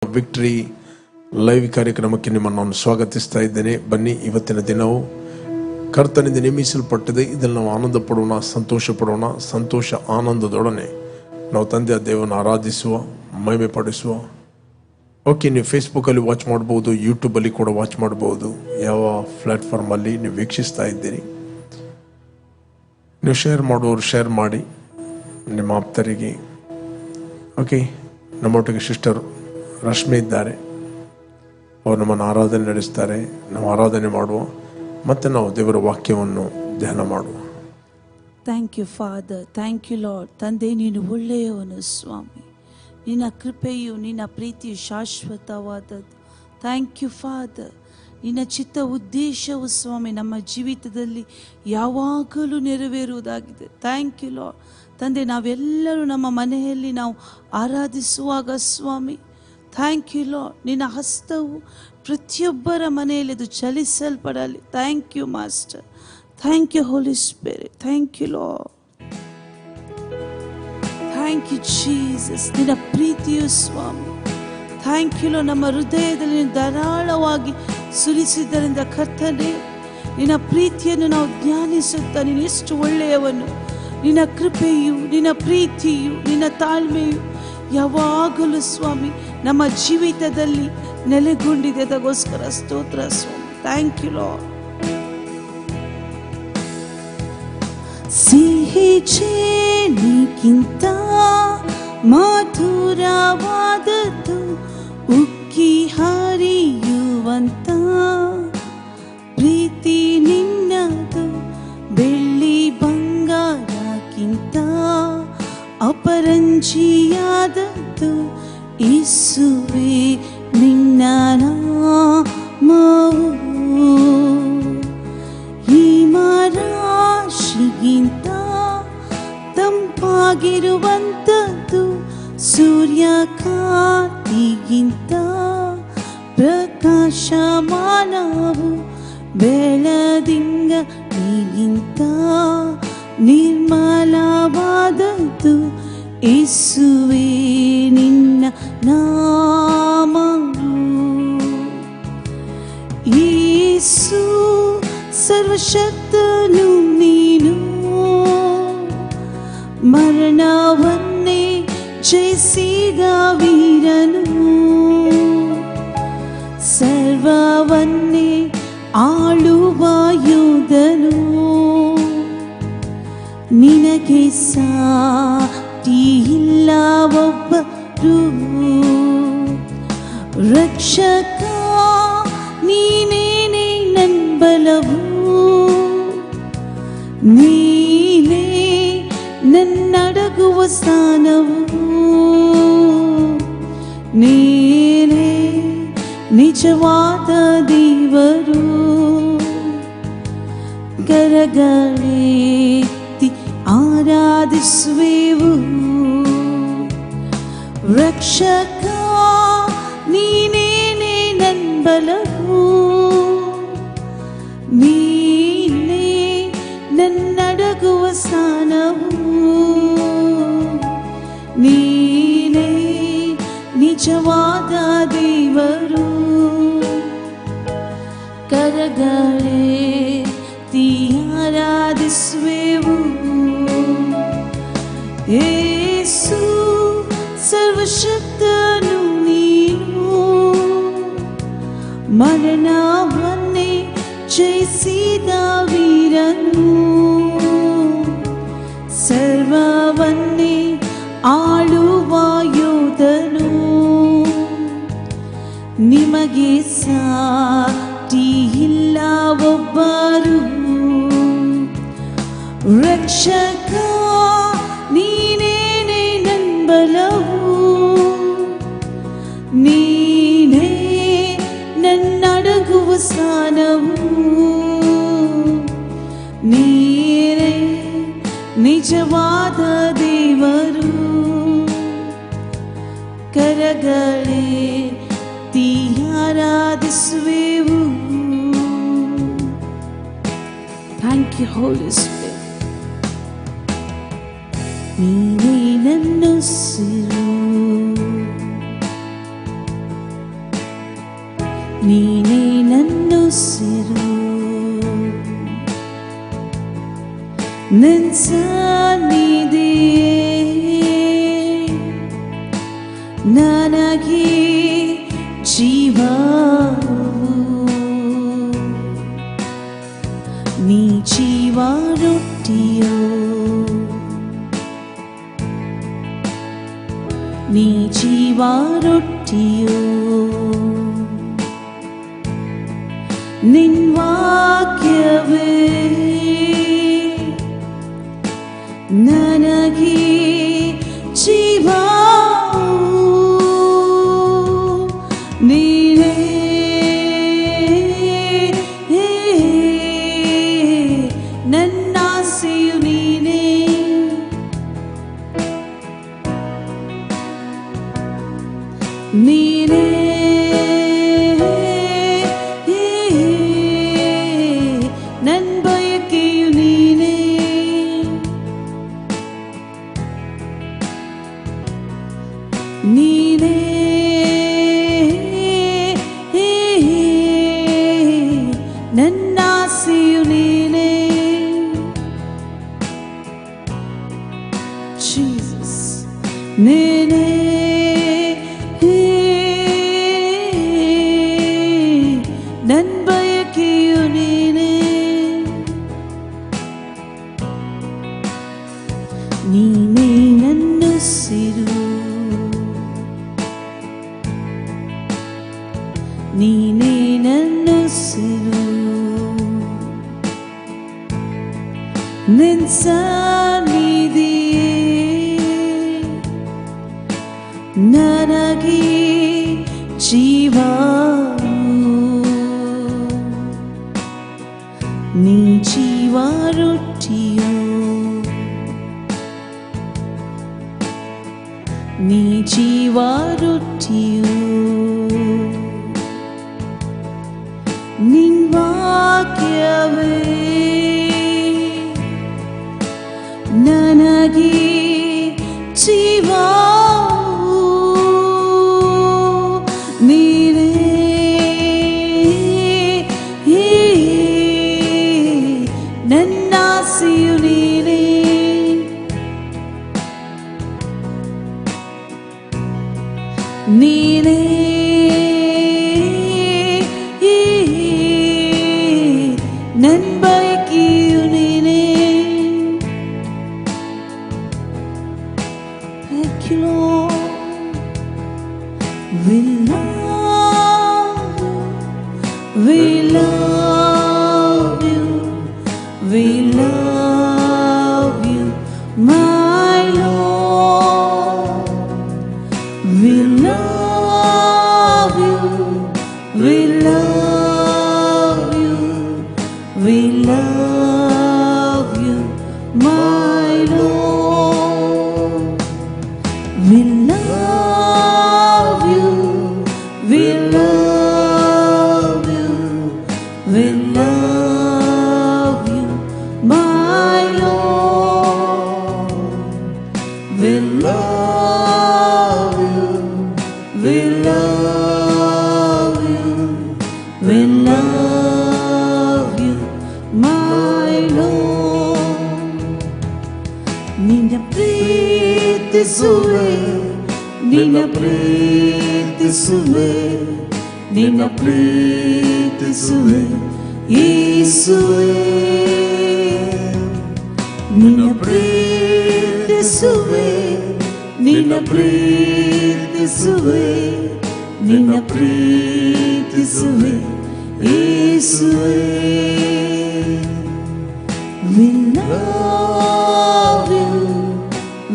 Victory live ಕಾರ್ಯಕ್ರಮಕ್ಕೆ ನಿಮ್ಮನ್ನು ನಾನು ಸ್ವಾಗತಿಸ್ತಾ ಇದ್ದೇನೆ. ಬನ್ನಿ, ಇವತ್ತಿನ ದಿನವು ಕರ್ತನಿಂದ ನೇಮಿಸಲ್ಪಟ್ಟಿದೆ. ಇದನ್ನು ನಾವು ಆನಂದ ಪಡೋಣ, ಸಂತೋಷ ಪಡೋಣ. ಸಂತೋಷ ಆನಂದದೊಡನೆ ನಾವು ತಂದೆಯ ದೇವನ ಆರಾಧಿಸುವ, ಮಹಿಮೆ ಪಡಿಸುವ. ಓಕೆ, ನೀವು ಫೇಸ್ಬುಕ್ಕಲ್ಲಿ ವಾಚ್ ಮಾಡ್ಬೋದು, ಯೂಟ್ಯೂಬಲ್ಲಿ ಕೂಡ ವಾಚ್ ಮಾಡ್ಬೋದು. ಯಾವ ಪ್ಲ್ಯಾಟ್ಫಾರ್ಮಲ್ಲಿ ನೀವು ವೀಕ್ಷಿಸ್ತಾ ಇದ್ದೀರಿ, ನೀವು ಶೇರ್ ಮಾಡುವವರು ಶೇರ್ ಮಾಡಿ ನಿಮ್ಮ ಆಪ್ತರಿಗೆ. ಓಕೆ, ನಮ್ಮೊಟ್ಟಿಗೆ ಸಿಸ್ಟರ್ ರಶ್ಮಿ ಇದ್ದಾರೆ, ಅವರು ನಮ್ಮನ್ನು ಆರಾಧನೆ ನಡೆಸ್ತಾರೆ. ನಾವು ಆರಾಧನೆ ಮಾಡುವ, ಮತ್ತು ನಾವು ದೇವರ ವಾಕ್ಯವನ್ನು ಧ್ಯಾನ ಮಾಡುವ. Thank you father, thank you lord. ತಂದೆ, ನೀನು ಒಳ್ಳೆಯವನು ಸ್ವಾಮಿ. ನಿನ್ನ ಕೃಪೆಯು ನಿನ್ನ ಪ್ರೀತಿಯು ಶಾಶ್ವತವಾದದ್ದು. Thank you father. ನಿನ್ನ ಚಿತ್ತ ಉದ್ದೇಶವು ಸ್ವಾಮಿ ನಮ್ಮ ಜೀವಿತದಲ್ಲಿ ಯಾವಾಗಲೂ ನೆರವೇರುವುದಾಗಿದೆ. Thank you lord. ತಂದೆ, ನಾವೆಲ್ಲರೂ ನಮ್ಮ ಮನೆಯಲ್ಲಿ ನಾವು ಆರಾಧಿಸುವಾಗ ಸ್ವಾಮಿ, ಥ್ಯಾಂಕ್ ಯು ಲಾರ್ಡ್, ನಿನ್ನ ಹಸ್ತವು ಪ್ರತಿಯೊಬ್ಬರ ಮನೆಯಲ್ಲಿ ಅದು ಚಲಿಸಲ್ಪಡಲಿ. Thank you master. Thank you Holy Spirit. Thank you Lord. Thank you Jesus. ನಿನ್ನ ಪ್ರೀತಿಯು ಸ್ವಾಮಿ, ಥ್ಯಾಂಕ್ ಯು ಲಾರ್ಡ್, ನಮ್ಮ ಹೃದಯದಲ್ಲಿ ಧಾರಾಳವಾಗಿ ಸುರಿಸಿದ್ದರಿಂದ ಕರ್ತನೇ, ನಿನ್ನ ಪ್ರೀತಿಯನ್ನು ನಾವು ಧ್ಯಾನಿಸುತ್ತಾ, ನೀನು ಎಷ್ಟು ಒಳ್ಳೆಯವನು. ನಿನ್ನ ಕೃಪೆಯು, ನಿನ್ನ ಪ್ರೀತಿಯು, ನಿನ್ನ ತಾಳ್ಮೆಯು ಯಾವಾಗಲೂ ಸ್ವಾಮಿ ನಮ್ಮ ಜೀವಿತದಲ್ಲಿ ನೆಲೆಗೊಂಡಿದೆ. ಅದಕ್ಕೋಸ್ಕರ ಸ್ತೋತ್ರ ಸ್ವಾಮಿ. Thank you lord. ಸಿಹಿ ಜೇನಿಗಿಂತ ಮಧುರವಾದದ್ದು, ಉಕ್ಕಿ ಹರಿಯುವಂತ ಪ್ರೀತಿ ನಿನ್ನದು. ಬೆಳ್ಳಿ ಬಂಗಾರಕ್ಕಿಂತ ಅಪರಂಜಿಯಾದದ್ದು ಯೇಸುವೇ ನಿನ್ನ ನಾಮವು. ಹಿಮರಾಶಿಗಿಂತ ತಂಪಾಗಿರುವಂಥದ್ದು, ಸೂರ್ಯಕಾಂತಿಗಿಂತ ಪ್ರಕಾಶಮಾನವು. ಬೆಳದಿಂಗಳಿಗಿಂತ ನಿರ್ಮಲವಾದದ್ದು ಯೇಸುವೇ ನಿನ್ನ ನಾಮವು. ಯೇಸು ಸರ್ವಶಕ್ತನು ನೀನು, ಮರಣವನ್ನೇ ಜಯಿಸಿದ ವೀರನು, ಸರ್ವವನ್ನೇ ಆಳುವ ಯೋಧನು. ನಿನಗೆ ಸಾಟಿ ಇಲ್ಲ ಒಬ್ಬರು, ರಕ್ಷಕ ನೀನೇನೆ ನನ್ನ ಬಲವು. ನೀನೇ ನನ್ನಡಗುವ ಸ್ಥಾನವು, ನೀನೇ ನಿಜವಾದ ದೇವರು. ಕರಗಳೆತ್ತಿ ಆರಾಧಿಸುವೆವು, ರಕ್ಷಕ ನೀನೇನೆ ನನ್ನ ಬಲವು. ನೀನೇ ನನ್ನಡಗುವ ಸ್ಥಾನವು, ನೀನೇ ನಿಜವಾದ ದೇವರು. ಕರಗಳೆತ್ತಿ ಆರಾಧಿಸುವೆವು. ಯೇಸು ಸರ್ವಶಕ್ತನು ನೀನು, ಮರಣವನ್ನೇ ಜಯಿಸಿದ ವೀರನು, ಸರ್ವವನ್ನೇ ಆಳುವ ಯೋಧನು. ನಿಮಗೆ ಸಾಟಿ ಇಲ್ಲ ಒಬ್ಬರು, ರಕ್ಷಕ ನೀನೇನೆ ನನ್ನ ಬಲವು. ನೀನೇ ನನ್ನಡಗುವ ಸ್ಥಾನವು, ನೀನೇ ನಿಜವಾದ ದೇವರು. ಕರಗಳೆತ್ತಿ ಆರಾಧಿಸುವೆವು. Thank you Holy Spirit. ನೀನೇ ನನ್ನುಸಿರು, ನೀನೇ ನನ್ನುಸಿರು, ನಿನ್ ಸನ್ನಿಧಿಯೇ ನನಗೆ ಜೀವವು, ನೀ ಜೀವ ರೊಟ್ಟಿಯೋ, ನೀ ಜೀವ ರೊಟ್ಟಿಯೋ, ನಿನ್ ವಾಕ್ಯವೇ ನನಗೆ ಜೀವ, ನೀನೇ ನನ್ನಾಸೆಯು, ನೀನೇ ನೀನೇ ನನ್ ಬಯಕೆಯು, ನೀನೇ ನೀನೇ ನನ್ನಾಸೆಯು, ನೀನೇ ಜೀಸಸ್, ನೀನೇ ನನ್ ಬಯಕೆಯು, ನೀನೇ ನೀನೇ ನನ್ನುಸಿರು, ನೀನೇ ನನ್ನುಸಿರು, ನಿನ್ ಸನ್ನಿಧಿಯೇ ನನಗೆ ಜೀವವು, ನೀ ಜೀವ ರೊಟ್ಟಿಯೋ, ನೀ ಜೀವ ರೊಟ್ಟಿಯೋ, ನಿನ್ ವಾಕ್ಯವೇ ನನಗೆ ಜೀವ, ನೀನೇ ನನ್ನಾಸೆಯು, ನೀನೇ ನೀನೇ ನನ್ ಬಯಕೆಯು, ನೀನೇ. Thank you, Lord. We love you, we love you, we love you, my Lord. We love you, we love you, we love you, my Lord. We love you, we love you, we love you, my Lord. We love you, we love you, we love you, my Lord. ನಿನ್ನ ಪ್ರೀತಿಸುವೆ, ನಿನ್ನ ಪ್ರೀತಿಸುವೆ, ನಿನ್ನ ಪ್ರೀತಿಸುವೆ ಯೇಸುವೇ, ನಿನ್ನ ಪ್ರೀತಿಸುವೆ, ನಿನ್ನ ಪ್ರೀತಿಸುವೆ, ನಿನ್ನ ಪ್ರೀತಿಸುವೆ ಯೇಸುವೇ. We love you,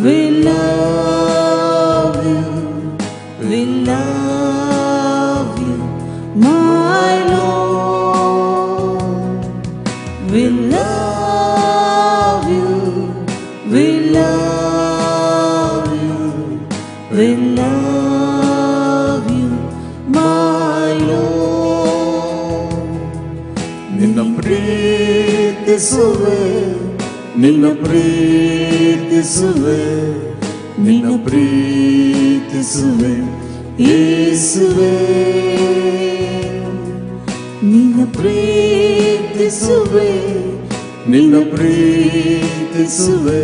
we love you, we love you, my Lord. We love you, we love you, we love you, my Lord. ನಿನ್ನ ಪ್ರೀತಿಸುವೆ, ನಿನ್ನ ಪ್ರೀತಿಸುವೆ, ನಿನ್ನ ಪ್ರೀತಿಸುವೆ ಯೇಸುವೇ. ಯೇಸುವೆ ನಿನ್ನ ಪ್ರೀತಿಸುವೆ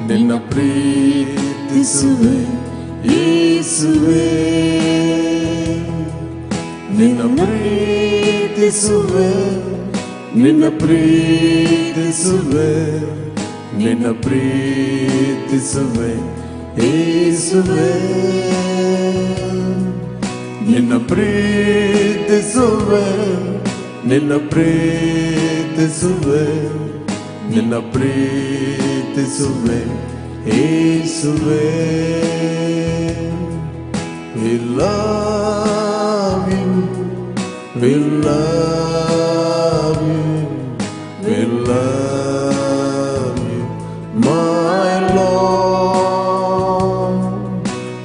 ನಿನ್ನ ಪ್ರೀತಿಸುವೆ ಯೇಸುವೆ ನಿನ್ನ ಪ್ರೀತಿಸುವೆ ನಿನ್ನ ಪ್ರೀತಿಸುವೆ ನಿನ್ನ ಪ್ರೀತಿಸುವೆ ಯೇಸುವೆ ನಿನ್ನ ಪ್ರೀತಿಸುವೆ ನಿನ್ನ ಪ್ರೀತಿಸುವೆ ನಿನ್ನ ಪ್ರೀತಿಸುವೆ ಯೇಸುವೆ we love you we love you we love you my Lord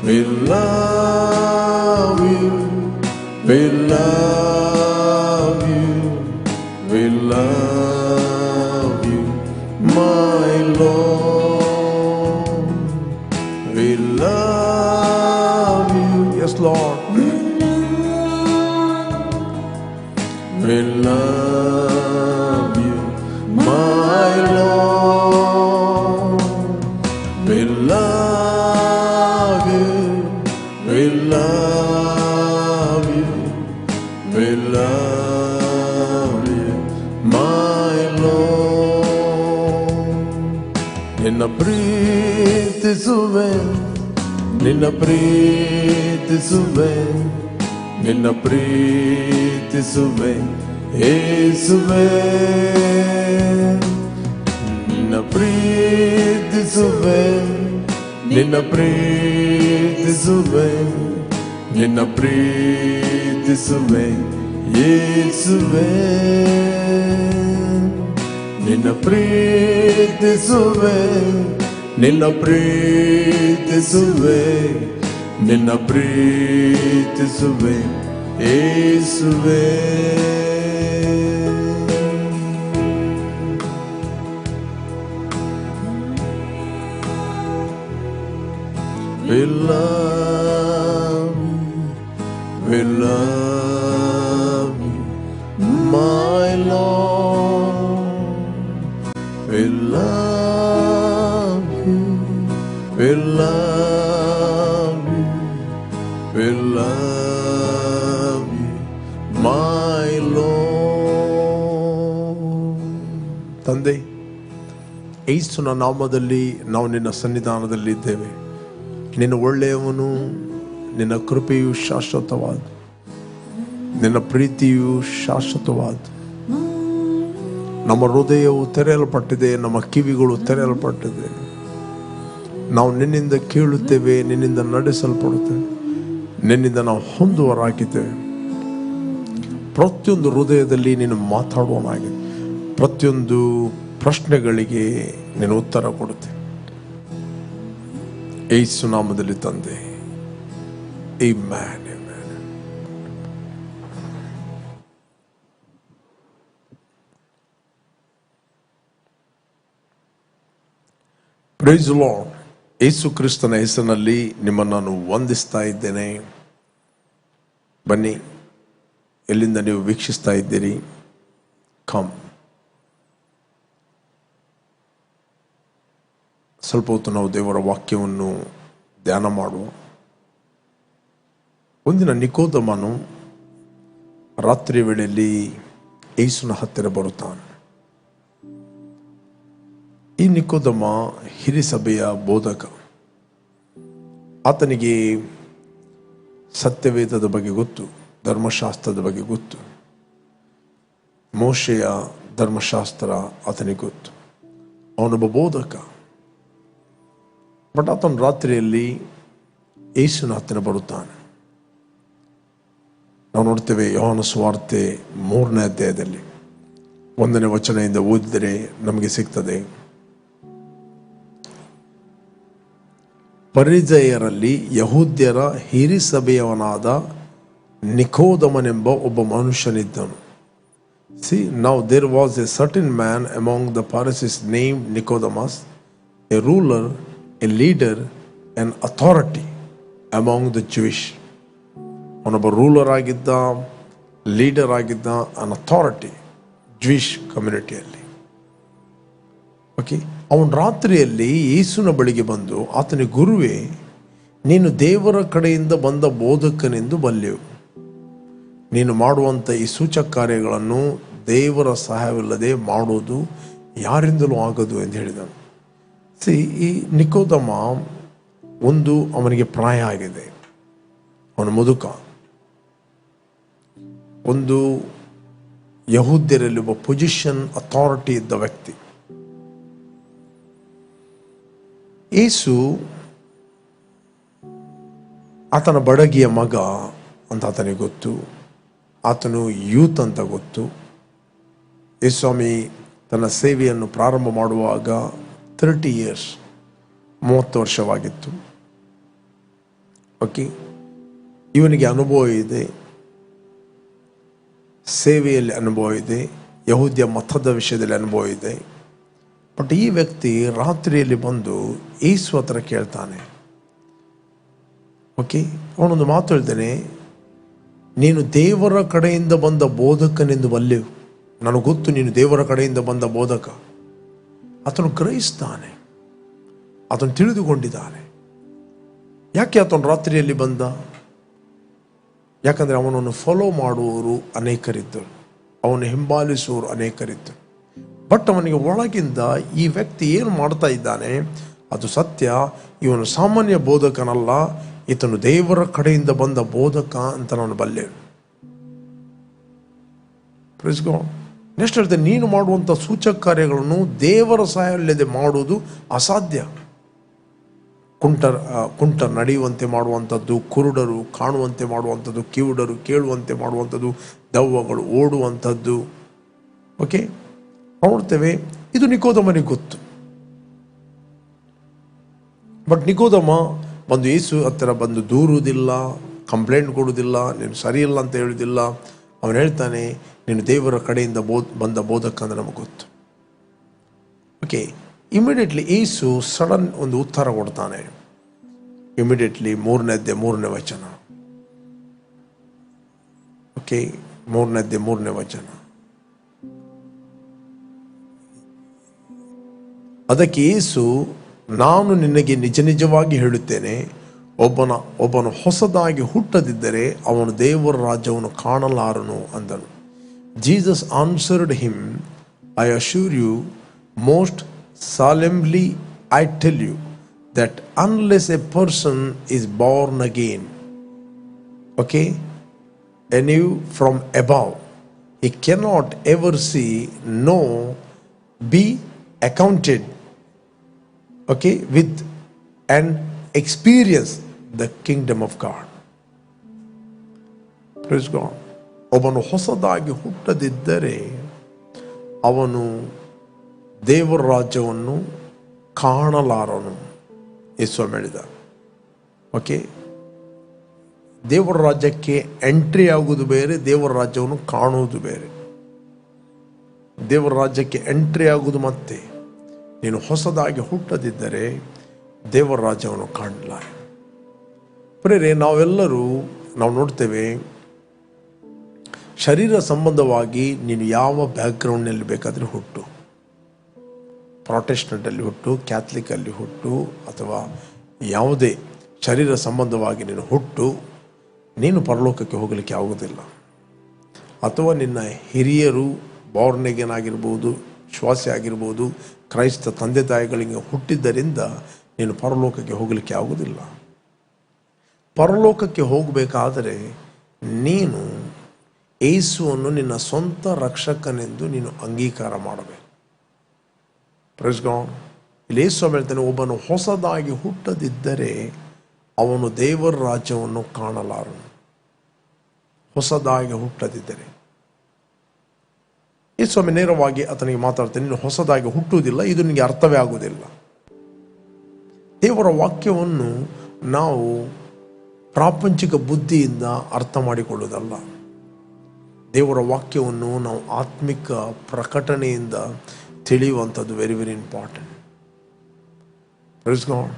we love you we love you we love you my Lord we love you yes Lord we love you my Lord we love you we love you we love you my Lord ನಿನ್ನ ಪ್ರೀತಿಸುವೆ ನಿನ್ನ ಪ್ರೀತಿಸುವೆ ನಿನ್ನ ಪ್ರೀತಿಸುವೆ ಯೇಸುವೆ ನಿನ್ನ ಪ್ರೀತಿಸುವೆ ನಿನ್ನ ಪ್ರೀತಿಸುವೆ ನಿನ್ನ ಪ್ರೀತಿಸುವೆ ಯೇಸುವೆ ನಿನ್ನ ಪ್ರೀತಿಸುವೆ ನಿನ್ನ ಪ್ರೀತಿಸುವೆ ನಿನ್ನ ಪ್ರೀತಿಸುವೆ ಯೇಸುವೆ we love you my Lord we love you we love you we love you my Lord ತಂದೆ ಯೇಸುವಿನ ನಾಮದಲ್ಲಿ ನಾವು ನಿನ್ನ ಸನ್ನಿಧಾನದಲ್ಲಿ ಇದ್ದೇವೆ ನಿನ್ನ ಒಳ್ಳೆಯವನು ನಿನ್ನ ಕೃಪೆಯು ಶಾಶ್ವತವಾದ ನಿನ್ನ ಪ್ರೀತಿಯು ಶಾಶ್ವತವಾದ ನಮ್ಮ ಹೃದಯವು ತೆರೆಯಲ್ಪಟ್ಟಿದೆ ನಮ್ಮ ಕಿವಿಗಳು ತೆರೆಯಲ್ಪಟ್ಟಿದೆ ನಾವು ನಿನ್ನಿಂದ ಕೇಳುತ್ತೇವೆ ನಿನ್ನಿಂದ ನಡೆಸಲ್ಪಡುತ್ತೇವೆ ನಿನ್ನಿಂದ ನಾವು ಹೊಂದುವರಾಗಿದ್ದೇವೆ ಪ್ರತಿಯೊಂದು ಹೃದಯದಲ್ಲಿ ನೀನು ಮಾತಾಡುವನಾಗಿದೆ ಪ್ರತಿಯೊಂದು ಪ್ರಶ್ನೆಗಳಿಗೆ ನೀನು ಉತ್ತರ ಕೊಡುತ್ತೆ ಯೇಸು ನಾಮದಲ್ಲಿ ತಂದೆ amen amen praise the Lord ಯೇಸು ಕ್ರಿಸ್ತನ ಹೆಸರಿನಲ್ಲಿ ನಿಮ್ಮನ್ನು ನಾನು ವಂದಿಸ್ತಾ ಇದ್ದೇನೆ ಬನ್ನಿ ಎಲ್ಲಿಂದ ನೀವು ವೀಕ್ಷಿಸ್ತಾ ಇದ್ದೀರಿ ಕಮ್ ಸ್ವಲ್ಪ ಹೊತ್ತು ನಾವು ದೇವರ ವಾಕ್ಯವನ್ನು ಧ್ಯಾನ ಮಾಡುವ ಒಂದಿನ ನಿಕೋದಮನು ರಾತ್ರಿ ವೇಳೆಯಲ್ಲಿ ಯೇಸುವಿನ ಹತ್ತಿರ ಬರುತ್ತಾನೆ ಈ ನಿಕೋದಮ ಹಿರಿಸಭೆಯ ಬೋಧಕ ಆತನಿಗೆ ಸತ್ಯವೇದದ ಬಗ್ಗೆ ಗೊತ್ತು ಧರ್ಮಶಾಸ್ತ್ರದ ಬಗ್ಗೆ ಗೊತ್ತು ಮೋಶೆಯ ಧರ್ಮಶಾಸ್ತ್ರ ಆತನಿಗೆ ಗೊತ್ತು ಅವನೊಬ್ಬ ಬೋಧಕ ಬಟ್ ಆತನ ರಾತ್ರಿಯಲ್ಲಿ ಯೇಸುವಿನ ಹತ್ತಿರ ಬರುತ್ತಾನೆ ನಾವು ನೋಡ್ತೇವೆ ಯೋಹಾನ ಸುವಾರ್ತೆ 3ನೇ ಅಧ್ಯಾಯದಲ್ಲಿ 1ನೇ ವಚನದಿಂದ ಓದಿದರೆ ನಮಗೆ ಸಿಗ್ತದೆ ಪರಿಸಯ್ಯರಲ್ಲಿ ಯಹೂದ್ಯರ ಹಿರಿಸಭೆಯವನಾದ ನಿಕೋದಮನೆಂಬ ಒಬ್ಬ ಮನುಷ್ಯನಿದ್ದನು See, now there was a certain man among the Pharisees named Nicodemus, a ruler, a leader, an authority among the Jewish. ಅವನೊಬ್ಬ ರೂಲರ್ ಆಗಿದ್ದ ಲೀಡರ್ ಆಗಿದ್ದ ಅನ್ ಅಥಾರಿಟಿ ಜ್ಯೂಯಿಷ್ ಕಮ್ಯುನಿಟಿಯಲ್ಲಿ. ಓಕೆ, ಅವನು ರಾತ್ರಿಯಲ್ಲಿ ಯೇಸುವಿನ ಬಳಿಗೆ ಬಂದು ಆತನಿಗೆ, ಗುರುವೇ, ನೀನು ದೇವರ ಕಡೆಯಿಂದ ಬಂದ ಬೋಧಕನೆಂದು ಬಲ್ಲೆವು. ನೀನು ಮಾಡುವಂಥ ಈ ಸೂಚಕ ಕಾರ್ಯಗಳನ್ನು ದೇವರ ಸಹಾಯವಿಲ್ಲದೆ ಮಾಡುವುದು ಯಾರಿಂದಲೂ ಆಗದು ಎಂದು ಹೇಳಿದನು. ಈ ನಿಕೋದಮ ಒಂದು, ಅವನಿಗೆ ಪ್ರಾಯ ಆಗಿದೆ, ಅವನ ಮುದುಕ. ಒಂದು ಯಹೂದ್ಯರಲ್ಲಿ ಒಬ್ಬ ಪೊಸಿಷನ್, ಅಥಾರಿಟಿ ಇದ್ದ ವ್ಯಕ್ತಿ. ಯೇಸು ಆತನ ಬಡಗಿಯ ಮಗ ಅಂತ ಆತನಿಗೆ ಗೊತ್ತು. ಆತನು ಯೂತ್ ಅಂತ ಗೊತ್ತು. ಯೇಸುಸ್ವಾಮಿ ತನ್ನ ಸೇವೆಯನ್ನು ಪ್ರಾರಂಭ ಮಾಡುವಾಗ 30 years, 30 ವರ್ಷವಾಗಿತ್ತು. ಓಕೆ, ಇವನಿಗೆ ಅನುಭವ ಇದೆ, ಸೇವೆಯಲ್ಲಿ ಅನುಭವ ಇದೆ, ಯಹೂದ್ಯ ಮತದ ವಿಷಯದಲ್ಲಿ ಅನುಭವ ಇದೆ. ಬಟ್ ಈ ವ್ಯಕ್ತಿ ರಾತ್ರಿಯಲ್ಲಿ ಬಂದು ಯೇಸು ಹತ್ರ ಕೇಳ್ತಾನೆ. ಓಕೆ, ಅವನೊಂದು ಮಾತು ಹೇಳ್ತಾನೆ, ನೀನು ದೇವರ ಕಡೆಯಿಂದ ಬಂದ ಬೋಧಕನೆಂದು ಬಲ್ಲೆವು. ನನಗೆ ಗೊತ್ತು ನೀನು ದೇವರ ಕಡೆಯಿಂದ ಬಂದ ಬೋಧಕ. ಆತನು ಗ್ರಹಿಸ್ತಾನೆ, ಆತನು ತಿಳಿದುಕೊಂಡಿದ್ದಾನೆ. ಯಾಕೆ ಆತನು ರಾತ್ರಿಯಲ್ಲಿ ಬಂದ? ಯಾಕಂದರೆ ಅವನನ್ನು ಫಾಲೋ ಮಾಡುವವರು ಅನೇಕರಿದ್ದರು, ಅವನು ಹಿಂಬಾಲಿಸುವವರು ಅನೇಕರಿದ್ದರು. ಬಟ್ ಅವನಿಗೆ ಒಳಗಿಂದ ಈ ವ್ಯಕ್ತಿ ಏನು ಮಾಡ್ತಾ ಇದ್ದಾನೆ ಅದು ಸತ್ಯ. ಇವನು ಸಾಮಾನ್ಯ ಬೋಧಕನಲ್ಲ, ಈತನು ದೇವರ ಕಡೆಯಿಂದ ಬಂದ ಬೋಧಕ ಅಂತ ನಾನು ಬಲ್ಲೆನು. Praise God. ನೆಕ್ಸ್ಟ್ ಹೇಳ್ತೇನೆ, ನೀನು ಮಾಡುವಂಥ ಸೂಚಕ ಕಾರ್ಯಗಳನ್ನು ದೇವರ ಸಹಾಯ ಇಲ್ಲದೆ ಮಾಡುವುದು ಅಸಾಧ್ಯ. ಕುಂಟ ನಡೆಯುವಂತೆ ಮಾಡುವಂಥದ್ದು, ಕುರುಡರು ಕಾಣುವಂತೆ ಮಾಡುವಂಥದ್ದು, ಕಿವುಡರು ಕೇಳುವಂತೆ ಮಾಡುವಂಥದ್ದು, ದೆವ್ವಗಳು ಓಡುವಂಥದ್ದು. ಓಕೆ, ನೋಡ್ತೇವೆ. ಇದು ನಿಕೋದಮನಿಗೆ ಗೊತ್ತು. ಬಟ್ ನಿಕೋದಮ ಬಂದು ಯೇಸು ಹತ್ತಿರ ಬಂದು ದೂರುವುದಿಲ್ಲ, ಕಂಪ್ಲೇಂಟ್ ಕೊಡುವುದಿಲ್ಲ, ನೀನು ಸರಿಯಿಲ್ಲ ಅಂತ ಹೇಳುವುದಿಲ್ಲ. ಅವನು ಹೇಳ್ತಾನೆ, ನೀನು ದೇವರ ಕಡೆಯಿಂದ ಬಂದ ಬೋಧಕ ಅಂದರೆ ನಮಗೆ ಗೊತ್ತು. ಓಕೆ, ಇಮಿಡಿಯೇಟ್ಲಿ ಯೇಸು ಸಡನ್ ಒಂದು ಉತ್ತರ ಕೊಡ್ತಾನೆ. ಇಮಿಡಿಯೇಟ್ಲಿ 3ನೇ ವಚನ. ಓಕೆ, 3ನೇ ವಚನ. ಅದಕ್ಕೆ ಯೇಸು, ನಾನು ನಿನಗೆ ನಿಜ ನಿಜವಾಗಿ ಹೇಳುತ್ತೇನೆ, ಒಬ್ಬನು ಹೊಸದಾಗಿ ಹುಟ್ಟದಿದ್ದರೆ ಅವನು ದೇವರ ರಾಜ್ಯವನ್ನು ಕಾಣಲಾರನು ಅಂದನು. Jesus answered him, I assure you most solemnly I tell you that unless a person is born again, okay, anew from above, he cannot ever see, know, be accounted, okay, with and experience the kingdom of God. Praise God. ಒಬ್ಬನು ಹೊಸದಾಗಿ ಹುಟ್ಟದಿದ್ದರೆ ಅವನು ದೇವರ ರಾಜ್ಯವನ್ನು ಕಾಣಲಾರನು. ಯೇಸು ಹೇಳಿದ. Okay, ದೇವರ ರಾಜ್ಯಕ್ಕೆ entry ಆಗುವುದು ಬೇರೆ, ದೇವರ ರಾಜ್ಯವನ್ನು ಕಾಣುವುದು ಬೇರೆ. ದೇವರ ರಾಜ್ಯಕ್ಕೆ ಎಂಟ್ರಿ ಆಗುವುದು ಮತ್ತೆ. ನೀನು ಹೊಸದಾಗಿ ಹುಟ್ಟದಿದ್ದರೆ ದೇವರ ರಾಜ್ಯವನ್ನು ಕಾಣಲಾರ. ಪ್ರೇರೆ, ನಾವು ನೋಡ್ತೇವೆ, ಶರೀರ ಸಂಬಂಧವಾಗಿ ನೀನು ಯಾವ ಬ್ಯಾಕ್ಗ್ರೌಂಡ್ನಲ್ಲಿ ಬೇಕಾದರೆ ಹುಟ್ಟು, ಪ್ರಾಟೆಸ್ಟೆಂಟಲ್ಲಿ ಹುಟ್ಟು, ಕ್ಯಾಥಲಿಕಲ್ಲಿ ಹುಟ್ಟು, ಅಥವಾ ಯಾವುದೇ ಶರೀರ ಸಂಬಂಧವಾಗಿ ನೀನು ಹುಟ್ಟು, ನೀನು ಪರಲೋಕಕ್ಕೆ ಹೋಗಲಿಕ್ಕೆ ಆಗುವುದಿಲ್ಲ. ಅಥವಾ ನಿನ್ನ ಹಿರಿಯರು ಬಾರ್ನ್ ಅಗೇನ್ ಆಗಿರ್ಬೋದು, ಶ್ವಾಸಿ ಆಗಿರ್ಬೋದು, ಕ್ರೈಸ್ತ ತಂದೆ ತಾಯಿಗಳಿಗೆ ಹುಟ್ಟಿದ್ದರಿಂದ ನೀನು ಪರಲೋಕಕ್ಕೆ ಹೋಗಲಿಕ್ಕೆ ಆಗುವುದಿಲ್ಲ. ಪರಲೋಕಕ್ಕೆ ಹೋಗಬೇಕಾದರೆ ನೀನು ಯೇಸುವನ್ನು ನಿನ್ನ ಸ್ವಂತ ರಕ್ಷಕನೆಂದು ನೀನು ಅಂಗೀಕಾರ ಮಾಡಬೇಕು. Praise God. ಇಲ್ಲಿ ಯೇಸು ಹೇಳ್ತಾನೆ, ಒಬ್ಬನು ಹೊಸದಾಗಿ ಹುಟ್ಟದಿದ್ದರೆ ಅವನು ದೇವರ ರಾಜ್ಯವನ್ನು ಕಾಣಲಾರನು. ಹೊಸದಾಗಿ ಹುಟ್ಟದಿದ್ದರೆ. ಯೇಸು ನೇರವಾಗಿ ಆತನಿಗೆ ಮಾತಾಡ್ತಾನೆ, ನೀನು ಹೊಸದಾಗಿ ಹುಟ್ಟುವುದಿಲ್ಲ, ಇದು ನಿನಗೆ ಅರ್ಥವೇ ಆಗುವುದಿಲ್ಲ. ದೇವರ ವಾಕ್ಯವನ್ನು ನಾವು ಪ್ರಾಪಂಚಿಕ ಬುದ್ಧಿಯಿಂದ ಅರ್ಥ ಮಾಡಿಕೊಳ್ಳುವುದಲ್ಲ. ದೇವರ ವಾಕ್ಯವನ್ನು ನಾವು ಆತ್ಮಿಕ ಪ್ರಕಟಣೆಯಿಂದ ತಿಳಿಯುವಂಥದ್ದು very very important. Praise God.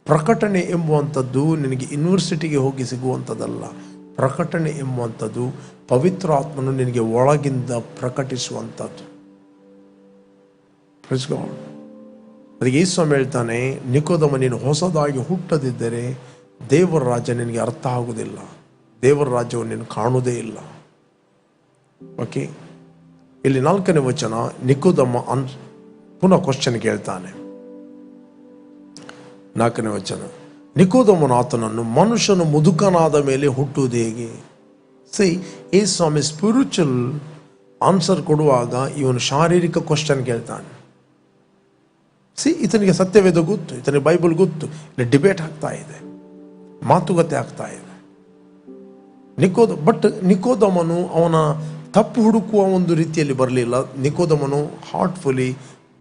ಪ್ರಕಟಣೆ ಎಂಬುವಂಥದ್ದು ನಿನಗೆ ಯೂನಿವರ್ಸಿಟಿಗೆ ಹೋಗಿ ಸಿಗುವಂಥದ್ದಲ್ಲ, ಪ್ರಕಟಣೆ ಎಂಬುವಂಥದ್ದು ಪವಿತ್ರ ಆತ್ಮನು ನಿನಗೆ ಒಳಗಿಂದ ಪ್ರಕಟಿಸುವಂಥದ್ದು. Praise God. ಅದಕ್ಕೆ ಯೇಸು ಹೇಳ್ತಾನೆ, ನಿಕೋದೇಮ, ನೀನು ಹೊಸದಾಗಿ ಹುಟ್ಟದಿದ್ದರೆ ದೇವರ ರಾಜ್ಯ ನಿನಗೆ ಅರ್ಥ ಆಗುವುದಿಲ್ಲ, ದೇವರ ರಾಜ್ಯವನ್ನು ನೀನು ಕಾಣುವುದೇ ಇಲ್ಲ. ಓಕೆ, ಇಲ್ಲಿ 4ನೇ ವಚನ, ನಿಕೋದೇಮ ಪುನಃ ಕ್ವಶನ್ ಕೇಳ್ತಾನೆ. 4ನೇ ವಚನ, ನಿಕೋದೇಮನು ಆತನನ್ನು, ಮನುಷ್ಯನು ಮುದುಕನಾದ ಮೇಲೆ ಹುಟ್ಟುವುದು ಹೇಗೆ? ಈ ಸ್ವಾಮಿ ಸ್ಪಿರಿಚುವಲ್ ಆನ್ಸರ್ ಕೊಡುವಾಗ ಇವನು ಶಾರೀರಿಕ ಕ್ವಶನ್ ಕೇಳ್ತಾನೆ. ಈತನಿಗೆ ಸತ್ಯವೇದ ಗೊತ್ತು, ಈತನಿಗೆ ಬೈಬಲ್ ಗೊತ್ತು, ಇಲ್ಲಿ ಡಿಬೇಟ್ ಆಗ್ತಾ ಇದೆ, ಮಾತುಕತೆ ಆಗ್ತಾ ಇದೆ. ನಿಕೋದೇಮನು ಅವನ ತಪ್ಪು ಹುಡುಕುವ ಒಂದು ರೀತಿಯಲ್ಲಿ ಬರಲಿಲ್ಲ. ನಿಕೋದೇಮನು ಹಾರ್ಟ್ಫುಲಿ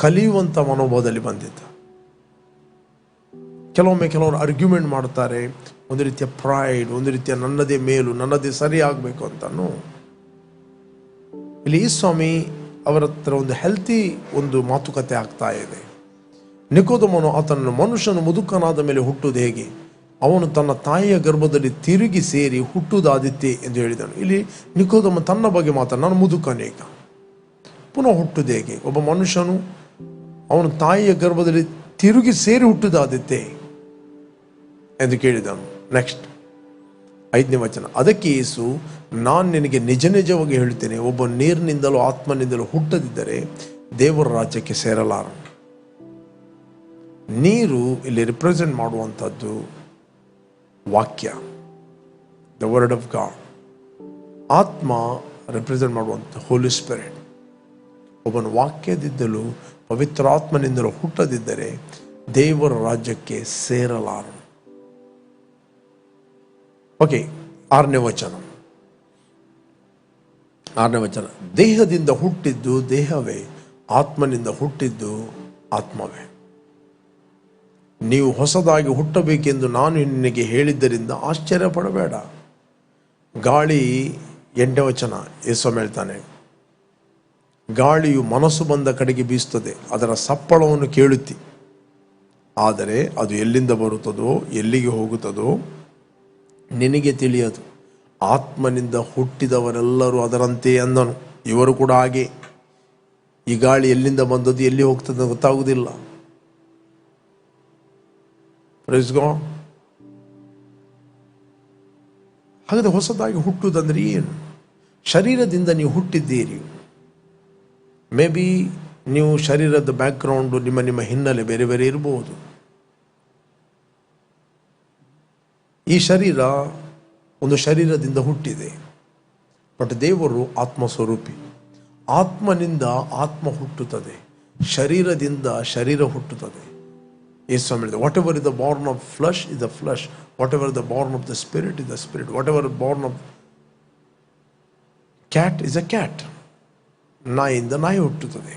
ಕಲಿಯುವಂಥ ಮನೋಭಾವದಲ್ಲಿ ಬಂದಿದ್ದ. ಕೆಲವರು ಆರ್ಗ್ಯುಮೆಂಟ್ ಮಾಡ್ತಾರೆ, ಒಂದು ರೀತಿಯ ಪ್ರೈಡ್, ಒಂದು ರೀತಿಯ ನನ್ನದೇ ಮೇಲು, ನನ್ನದೇ ಸರಿ ಆಗಬೇಕು ಅಂತಾನು. ಇಲ್ಲಿ ಈ ಸ್ವಾಮಿ ಅವರ ಹತ್ರ ಒಂದು ಹೆಲ್ತಿ ಒಂದು ಮಾತುಕತೆ ಆಗ್ತಾ ಇದೆ. ನಿಕೋದೇಮನು ಆತನನ್ನು, ಮನುಷ್ಯನು ಮುದುಕನಾದ ಮೇಲೆ ಹುಟ್ಟುವುದು ಹೇಗೆ? ಅವನು ತನ್ನ ತಾಯಿಯ ಗರ್ಭದಲ್ಲಿ ತಿರುಗಿ ಸೇರಿ ಹುಟ್ಟುವುದಾದಿತ್ತೆ ಎಂದು ಹೇಳಿದನು. ಇಲ್ಲಿ ನಿಕೋದೇಮ ತನ್ನ ಬಗ್ಗೆ ನಾನು ಮುದುಕನೇಗ, ಪುನಃ ಹುಟ್ಟುವುದು ಹೇಗೆ? ಒಬ್ಬ ಮನುಷ್ಯನು ಅವನು ತಾಯಿಯ ಗರ್ಭದಲ್ಲಿ ತಿರುಗಿ ಸೇರಿ ಹುಟ್ಟುವುದಾದಿತ್ತೆ ಎಂದು ಕೇಳಿದನು. ನೆಕ್ಸ್ಟ್ 5ನೇ ವಚನ, ಅದಕ್ಕೆ ಯೇಸು, ನಾನು ನಿನಗೆ ನಿಜ ನಿಜವಾಗಿ ಹೇಳ್ತೇನೆ, ಒಬ್ಬ ನೀರಿನಿಂದಲೂ ಆತ್ಮನಿಂದಲೂ ಹುಟ್ಟದಿದ್ದರೆ ದೇವರ ರಾಜ್ಯಕ್ಕೆ ಸೇರಲಾರನು. ನೀರು ಇಲ್ಲಿ ರಿಪ್ರೆಸೆಂಟ್ ಮಾಡುವಂಥದ್ದು ವಾಕ್ಯ, ದ ವರ್ಡ್ ಆಫ್ ಗಾಡ್. ಆತ್ಮ ರೆಪ್ರೆಸೆಂಟ್ ಮಾಡುವಂಥ ಹೋಲಿ ಸ್ಪಿರಿಟ್. ಒಬ್ಬನ ವಾಕ್ಯದಿಂದಲೂ ಪವಿತ್ರ ಆತ್ಮನಿಂದಲೂ ಹುಟ್ಟದಿದ್ದರೆ ದೇವರ ರಾಜ್ಯಕ್ಕೆ ಸೇರಲಾರನು. ಓಕೆ, 6ನೇ ವಚನ, ದೇಹದಿಂದ ಹುಟ್ಟಿದ್ದು ದೇಹವೇ, ಆತ್ಮನಿಂದ ಹುಟ್ಟಿದ್ದು ಆತ್ಮವೇ. ನೀವು ಹೊಸದಾಗಿ ಹುಟ್ಟಬೇಕೆಂದು ನಾನು ನಿನಗೆ ಹೇಳಿದ್ದರಿಂದ ಆಶ್ಚರ್ಯ ಪಡಬೇಡ. ಗಾಳಿ, 8ನೇ ವಚನ, ಯೇಸು ಹೇಳ್ತಾನೆ, ಗಾಳಿಯು ಮನಸ್ಸು ಬಂದ ಕಡೆಗೆ ಬೀಸುತ್ತದೆ, ಅದರ ಸಪ್ಪಳವನ್ನು ಕೇಳುತ್ತಿ, ಆದರೆ ಅದು ಎಲ್ಲಿಂದ ಬರುತ್ತದೋ ಎಲ್ಲಿಗೆ ಹೋಗುತ್ತದೋ ನಿನಗೆ ತಿಳಿಯದು. ಆತ್ಮನಿಂದ ಹುಟ್ಟಿದವರೆಲ್ಲರೂ ಅದರಂತೆ ಅಂದನು. ಇವರು ಕೂಡ ಹಾಗೆ. ಈ ಗಾಳಿ ಎಲ್ಲಿಂದ ಬಂದದ್ದು ಎಲ್ಲಿ ಹೋಗ್ತದೆ ಗೊತ್ತಾಗುವುದಿಲ್ಲ. Praise God. ಹಾಗಾದರೆ ಹೊಸದಾಗಿ ಹುಟ್ಟುವುದಂದ್ರೆ ಏನು? ಶರೀರದಿಂದ ನೀವು ಹುಟ್ಟಿದ್ದೀರಿ. ಮೇ ಬಿ ನೀವು ಶರೀರದ ಬ್ಯಾಕ್ಗ್ರೌಂಡು, ನಿಮ್ಮ ಹಿನ್ನೆಲೆ ಬೇರೆ ಬೇರೆ ಇರಬಹುದು. ಈ ಶರೀರ ಒಂದು ಶರೀರದಿಂದ ಹುಟ್ಟಿದೆ, ಬಟ್ ದೇವರು ಆತ್ಮಸ್ವರೂಪಿ. ಆತ್ಮನಿಂದ ಆತ್ಮ ಹುಟ್ಟುತ್ತದೆ, ಶರೀರದಿಂದ ಶರೀರ ಹುಟ್ಟುತ್ತದೆ. ಯೇಸು ಹೇಳಿದ, whatever is the born of flesh is the flesh, whatever the born of the spirit is the spirit, whatever born of cat is a cat. ನಾಯಿಯಿಂದ ನಾಯಿ ಹುಟ್ಟುತ್ತದೆ,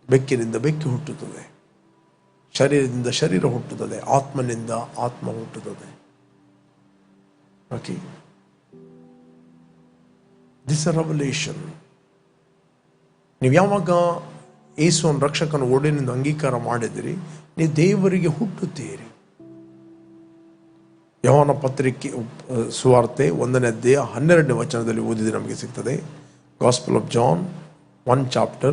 ಬೆಕ್ಕಿನಿಂದ ಬೆಕ್ಕಿ ಹುಟ್ಟುತ್ತದೆ, ಶರೀರದಿಂದ ಶರೀರ ಹುಟ್ಟುತ್ತದೆ, ಆತ್ಮನಿಂದ ಆತ್ಮ ಹುಟ್ಟುತ್ತದೆ. Okay, this a revelation. ನೀವು ಯಾವಾಗ ಯೇಸುವನ್ನು ರಕ್ಷಕನ ಒಡೆಯನೆಂದು ಅಂಗೀಕಾರ ಮಾಡಿದಿರಿ, ನೀವು ದೇವರಿಗೆ ಹುಟ್ಟುತ್ತೀರಿ. ಯೋಹಾನ ಪತ್ರಿಕೆ ಸುವಾರ್ತೆ 1ನೇ ಅಧ್ಯಾಯ 12ನೇ ವಚನದಲ್ಲಿ ಓದಿದ್ರೆ ನಮಗೆ ಸಿಗ್ತದೆ. Gospel of John 1 chapter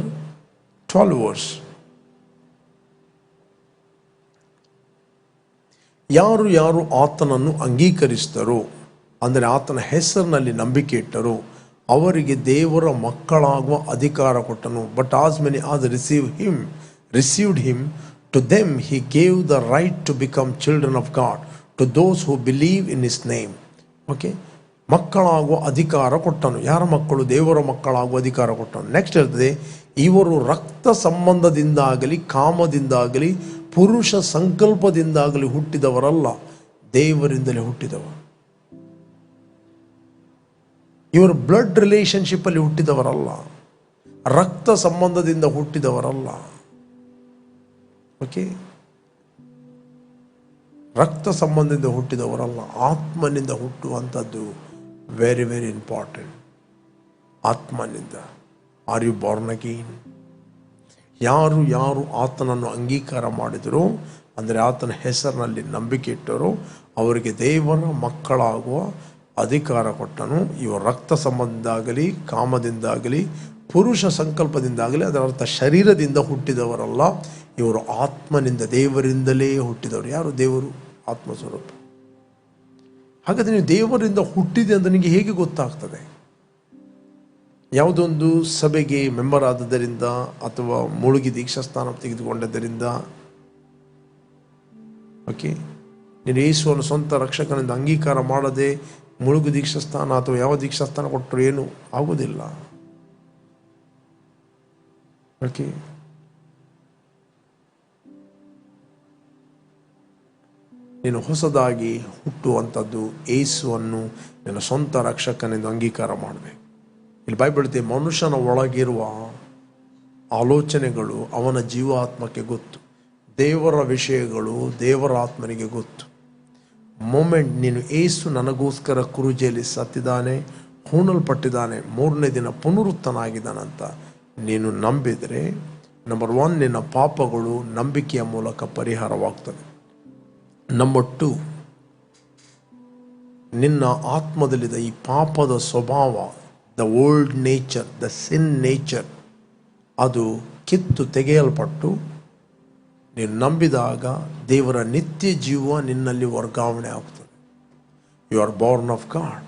12 verse. ಯಾರು ಆತನನ್ನು ಅಂಗೀಕರಿಸಿದರೋ, ಅಂದರೆ ಆತನ ಹೆಸರಿನಲ್ಲಿ ನಂಬಿಕೆ ಇಟ್ಟರೋ, ಅವರಿಗೆ ದೇವರ ಮಕ್ಕಳಾಗುವ ಅಧಿಕಾರ ಕೊಟ್ಟನು. But as many as received him, to them he gave the right to become children of God, to those who believe in his name. Okay, ಮಕ್ಕಳಾಗುವ ಅಧಿಕಾರ ಕೊಟ್ಟನು. ಯಾರ ಮಕ್ಕಳು? ದೇವರ ಮಕ್ಕಳಾಗುವ ಅಧಿಕಾರ ಕೊಟ್ಟನು. ನೆಕ್ಸ್ಟ್ ಹೇಳ್ತದೆ, ಇವರು ರಕ್ತ ಸಂಬಂಧದಿಂದಾಗಲಿ ಕಾಮದಿಂದಾಗಲಿ ಪುರುಷ ಸಂಕಲ್ಪದಿಂದಾಗಲಿ ಹುಟ್ಟಿದವರಲ್ಲ, ದೇವರಿಂದಲೇ ಹುಟ್ಟಿದವರು. ಇವರು ಬ್ಲಡ್ ರಿಲೇಶನ್ಶಿಪ್ ಅಲ್ಲಿ ಹುಟ್ಟಿದವರಲ್ಲ, ರಕ್ತ ಸಂಬಂಧದಿಂದ ಹುಟ್ಟಿದವರಲ್ಲ. ಓಕೆ, ರಕ್ತ ಸಂಬಂಧದಿಂದ ಹುಟ್ಟಿದವರಲ್ಲ, ಆತ್ಮನಿಂದ ಹುಟ್ಟುವಂಥದ್ದು ವೆರಿ ವೆರಿ ಇಂಪಾರ್ಟೆಂಟ್. ಆತ್ಮನಿಂದ. Are you born again? ಯಾರು ಆತನನ್ನು ಅಂಗೀಕಾರ ಮಾಡಿದರೋ, ಅಂದರೆ ಆತನ ಹೆಸರಿನಲ್ಲಿ ನಂಬಿಕೆ ಇಟ್ಟರೋ, ಅವರಿಗೆ ದೇವರ ಮಕ್ಕಳಾಗುವ ಅಧಿಕಾರ ಕೊಟ್ಟನು. ಇವರು ರಕ್ತ ಸಂಬಂಧದಿಂದಾಗಲಿ, ಕಾಮದಿಂದಾಗಲಿ, ಪುರುಷ ಸಂಕಲ್ಪದಿಂದಾಗಲಿ, ಅದರ ಅರ್ಥ ಶರೀರದಿಂದ ಹುಟ್ಟಿದವರಲ್ಲ, ಇವರು ಆತ್ಮನಿಂದ, ದೇವರಿಂದಲೇ ಹುಟ್ಟಿದವರು. ಯಾರು ದೇವರು? ಆತ್ಮಸ್ವರೂಪ. ಹಾಗಾದರೆ ನೀವು ದೇವರಿಂದ ಹುಟ್ಟಿದೆ ಅಂತ ನಿಮಗೆ ಹೇಗೆ ಗೊತ್ತಾಗ್ತದೆ? ಯಾವುದೊಂದು ಸಭೆಗೆ ಮೆಂಬರ್ ಆದದರಿಂದ ಅಥವಾ ಮುಳುಗಿ ದೀಕ್ಷಾಸ್ಥಾನ ತೆಗೆದುಕೊಂಡದ್ದರಿಂದ, ಓಕೆ, ನೀನು ಯೇಸುವನ್ನು ಸ್ವಂತ ರಕ್ಷಕನಿಂದ ಅಂಗೀಕಾರ ಮಾಡದೆ ಮುಳುಗು ದೀಕ್ಷಾಸ್ಥಾನ ಅಥವಾ ಯಾವ ದೀಕ್ಷಾಸ್ಥಾನ ಕೊಟ್ಟರು ಏನು ಆಗೋದಿಲ್ಲ. ಓಕೆ, ನೀನು ಹೊಸದಾಗಿ ಹುಟ್ಟುವಂಥದ್ದು ಯೇಸುವನ್ನು ನಿನ್ನ ಸ್ವಂತ ರಕ್ಷಕನೆಂದು ಅಂಗೀಕಾರ ಮಾಡಬೇಕು. ಇಲ್ಲಿ ಬೈಬಲ್ ಹೇಳುತ್ತೆ, ಮನುಷ್ಯನ ಒಳಗಿರುವ ಆಲೋಚನೆಗಳು ಅವನ ಜೀವಾತ್ಮಕ್ಕೆ ಗೊತ್ತು, ದೇವರ ವಿಷಯಗಳು ದೇವರ ಆತ್ಮನಿಗೆ ಗೊತ್ತು. ಮೊಮೆಂಟ್ ನೀನು ಯೇಸು ನನಗೋಸ್ಕರ ಕುರುಜೆಯಲ್ಲಿ ಸತ್ತಿದ್ದಾನೆ, ಹೂಣಲ್ಪಟ್ಟಿದ್ದಾನೆ, 3ನೇ ದಿನ ಪುನರುತ್ಥನಾಗಿದ್ದಾನಂತ ನೀನು ನಂಬಿದರೆ, ನಂಬರ್ 1, ನಿನ್ನ ಪಾಪಗಳು ನಂಬಿಕೆಯ ಮೂಲಕ ಪರಿಹಾರವಾಗ್ತದೆ. ನಂಬರ್ 2, ನಿನ್ನ ಆತ್ಮದಲ್ಲಿದ್ದ ಈ ಪಾಪದ ಸ್ವಭಾವ, the old nature, the sin nature, ಅದು ಕಿತ್ತು ತೆಗೆಯಲ್ಪಟ್ಟು ನೀನು ನಂಬಿದಾಗ ದೇವರ ನಿತ್ಯ ಜೀವ ನಿನ್ನಲ್ಲಿ ವರ್ಗಾವಣೆ ಆಗ್ತದೆ. You are born of God.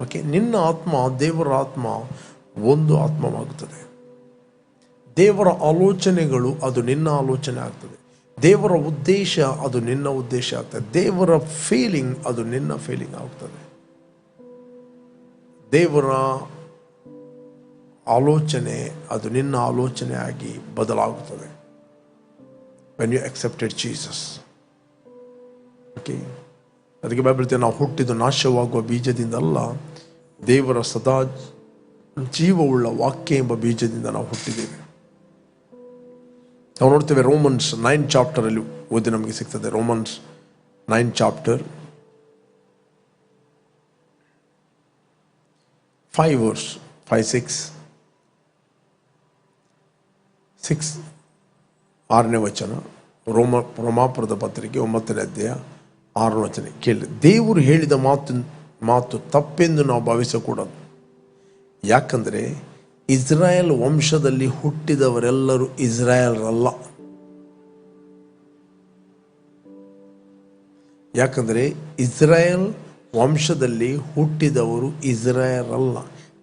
Okay, ನಿನ್ನ ಆತ್ಮ ದೇವರ ಆತ್ಮ ಒಂದು ಆತ್ಮವಾಗುತ್ತದೆ. ದೇವರ ಆಲೋಚನೆಗಳು ಅದು ನಿನ್ನ ಆಲೋಚನೆ ಆಗ್ತದೆ. ದೇವರ ಉದ್ದೇಶ ಅದು ನಿನ್ನ ಉದ್ದೇಶ ಆಗ್ತದೆ. ದೇವರ ಫೀಲಿಂಗ್ ಅದು ನಿನ್ನ ಫೀಲಿಂಗ್ ಆಗ್ತದೆ. ದೇವರ ಆಲೋಚನೆ ಅದು ನಿನ್ನ ಆಲೋಚನೆ ಆಗಿ ಬದಲಾಗುತ್ತದೆ. when you accepted Jesus. Okay, ಅದಕ್ಕೆ ಬೈಬಲ್ ಹೇಳ್ತೇವೆ, ನಾವು ಹುಟ್ಟಿದ್ದು ನಾಶವಾಗುವ ಬೀಜದಿಂದ ಅಲ್ಲ, ದೇವರ ಸದಾ ಜೀವವುಳ್ಳ ವಾಕ್ಯ ಎಂಬ ಬೀಜದಿಂದ ನಾವು ಹುಟ್ಟಿದ್ದೇವೆ. ನಾವು ನೋಡ್ತೇವೆ ರೋಮನ್ಸ್ 9 ಚಾಪ್ಟರಲ್ಲಿ ಓದಿ ನಮಗೆ ಸಿಗ್ತದೆ. ರೋಮನ್ಸ್ 9 ಚಾಪ್ಟರ್ 5 verse 6ನೇ ವಚನ. ರೋಮಾಪುರದ ಪತ್ರಿಕೆ 9ನೇ ಅಧ್ಯಾಯ 6ನೇ ವಚನ ಕೇಳಿ. ದೇವರು ಹೇಳಿದ ಮಾತು ತಪ್ಪೆಂದು ನಾವು ಭಾವಿಸಕೂಡದು. ಯಾಕಂದರೆ ಇಸ್ರಾಯೇಲ್ ವಂಶದಲ್ಲಿ ಹುಟ್ಟಿದವರೆಲ್ಲರೂ ಇಸ್ರಾಯೇಲರಲ್ಲ. ಯಾಕಂದರೆ ಇಸ್ರಾಯೇಲ್ ವಂಶದಲ್ಲಿ ಹುಟ್ಟಿದವರು ಇಸ್ರಾಯೇಲರಲ್ಲ.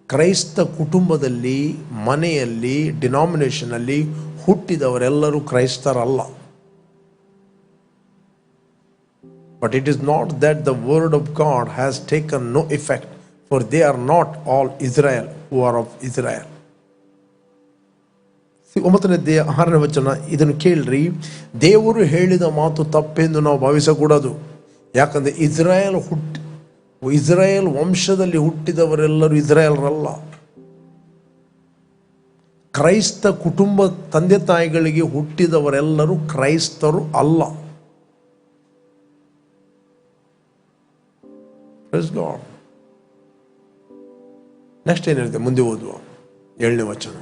ಕ್ರೈಸ್ತ ಕುಟುಂಬದಲ್ಲಿ, ಮನೆಯಲ್ಲಿ, ಡಿನಾಮಿನೇಷನಲ್ಲಿ ಹುಟ್ಟಿದವರೆಲ್ಲರೂ ಕ್ರೈಸ್ತರಲ್ಲ. But it is not that the word of God has taken no effect, for they are not all Israel who are of Israel. 9ನೇ ಅಧ್ಯಾಯ 6ನೇ ವಚನ, ಇದನ್ನು ಕೇಳ್ರಿ. ದೇವರು ಹೇಳಿದ ಮಾತು ತಪ್ಪೆಂದು ನಾವು ಭಾವಿಸಕೂಡದು. ಯಾಕಂದರೆ ಇಸ್ರಾಯೇಲ್ ವಂಶದಲ್ಲಿ ಹುಟ್ಟಿದವರೆಲ್ಲರೂ ಇಸ್ರಾಯೇಲರಲ್ಲ. ಕ್ರೈಸ್ತ ಕುಟುಂಬ ತಂದೆ ತಾಯಿಗಳಿಗೆ ಹುಟ್ಟಿದವರೆಲ್ಲರೂ ಕ್ರೈಸ್ತರು ಅಲ್ಲ. Praise God. ನೆಕ್ಸ್ಟ್ ಏನಿರುತ್ತೆ ಮುಂದೆ ಓದುವ 7ನೇ ವಚನ.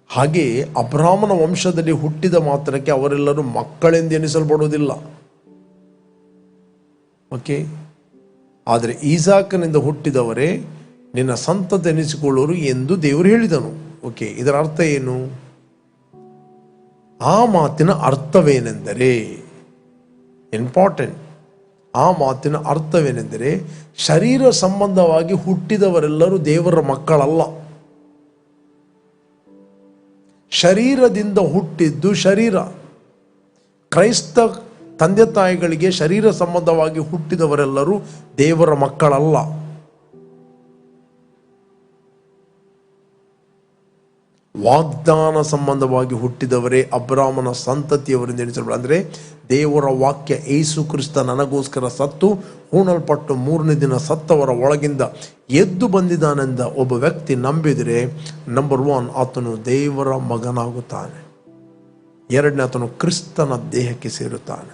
ಹಾಗೆ ಅಬ್ರಾಮನ ವಂಶದಲ್ಲಿ ಹುಟ್ಟಿದ ಮಾತ್ರಕ್ಕೆ ಅವರೆಲ್ಲರೂ ಮಕ್ಕಳೆಂದು ಎನಿಸಲ್ಪಡುವುದಿಲ್ಲ. ಓಕೆ, ಆದರೆ ಈಸಾಕನಿಂದ ಹುಟ್ಟಿದವರೇ ನಿನ್ನ ಸಂತತಿ ಎನಿಸಿಕೊಳ್ಳುವರು ಎಂದು ದೇವರು ಹೇಳಿದನು. ಓಕೆ, ಇದರ ಅರ್ಥ ಏನು? ಆ ಮಾತಿನ ಅರ್ಥವೇನೆಂದರೆ, ಇಂಪಾರ್ಟೆಂಟ್, ಆ ಮಾತಿನ ಅರ್ಥವೇನೆಂದರೆ, ಶರೀರ ಸಂಬಂಧವಾಗಿ ಹುಟ್ಟಿದವರೆಲ್ಲರೂ ದೇವರ ಮಕ್ಕಳಲ್ಲ. ಶರೀರದಿಂದ ಹುಟ್ಟಿದ್ದು ಶರೀರ. ಕ್ರೈಸ್ತ ತಂದೆ ತಾಯಿಗಳಿಗೆ ಶರೀರ ಸಂಬಂಧವಾಗಿ ಹುಟ್ಟಿದವರೆಲ್ಲರೂ ದೇವರ ಮಕ್ಕಳಲ್ಲ. ವಾಗ್ದಾನ ಸಂಬಂಧವಾಗಿ ಹುಟ್ಟಿದವರೇ ಅಬ್ರಾಮನ ಸಂತತಿಯವರಿಂದ ಎಣಿಸಲ್ಪಡ. ಅಂದರೆ ದೇವರ ವಾಕ್ಯ, ಯೇಸು ಕ್ರಿಸ್ತ ನನಗೋಸ್ಕರ ಸತ್ತು ಹೂಣಲ್ಪಟ್ಟು 3ನೇ ದಿನ ಸತ್ತವರ ಒಳಗಿಂದ ಎದ್ದು ಬಂದಿದ್ದಾನೆಂದ ಒಬ್ಬ ವ್ಯಕ್ತಿ ನಂಬಿದರೆ, ನಂಬರ್ 1, ಆತನು ದೇವರ ಮಗನಾಗುತ್ತಾನೆ. 2ನೇ, ಆತನು ಕ್ರಿಸ್ತನ ದೇಹಕ್ಕೆ ಸೇರುತ್ತಾನೆ.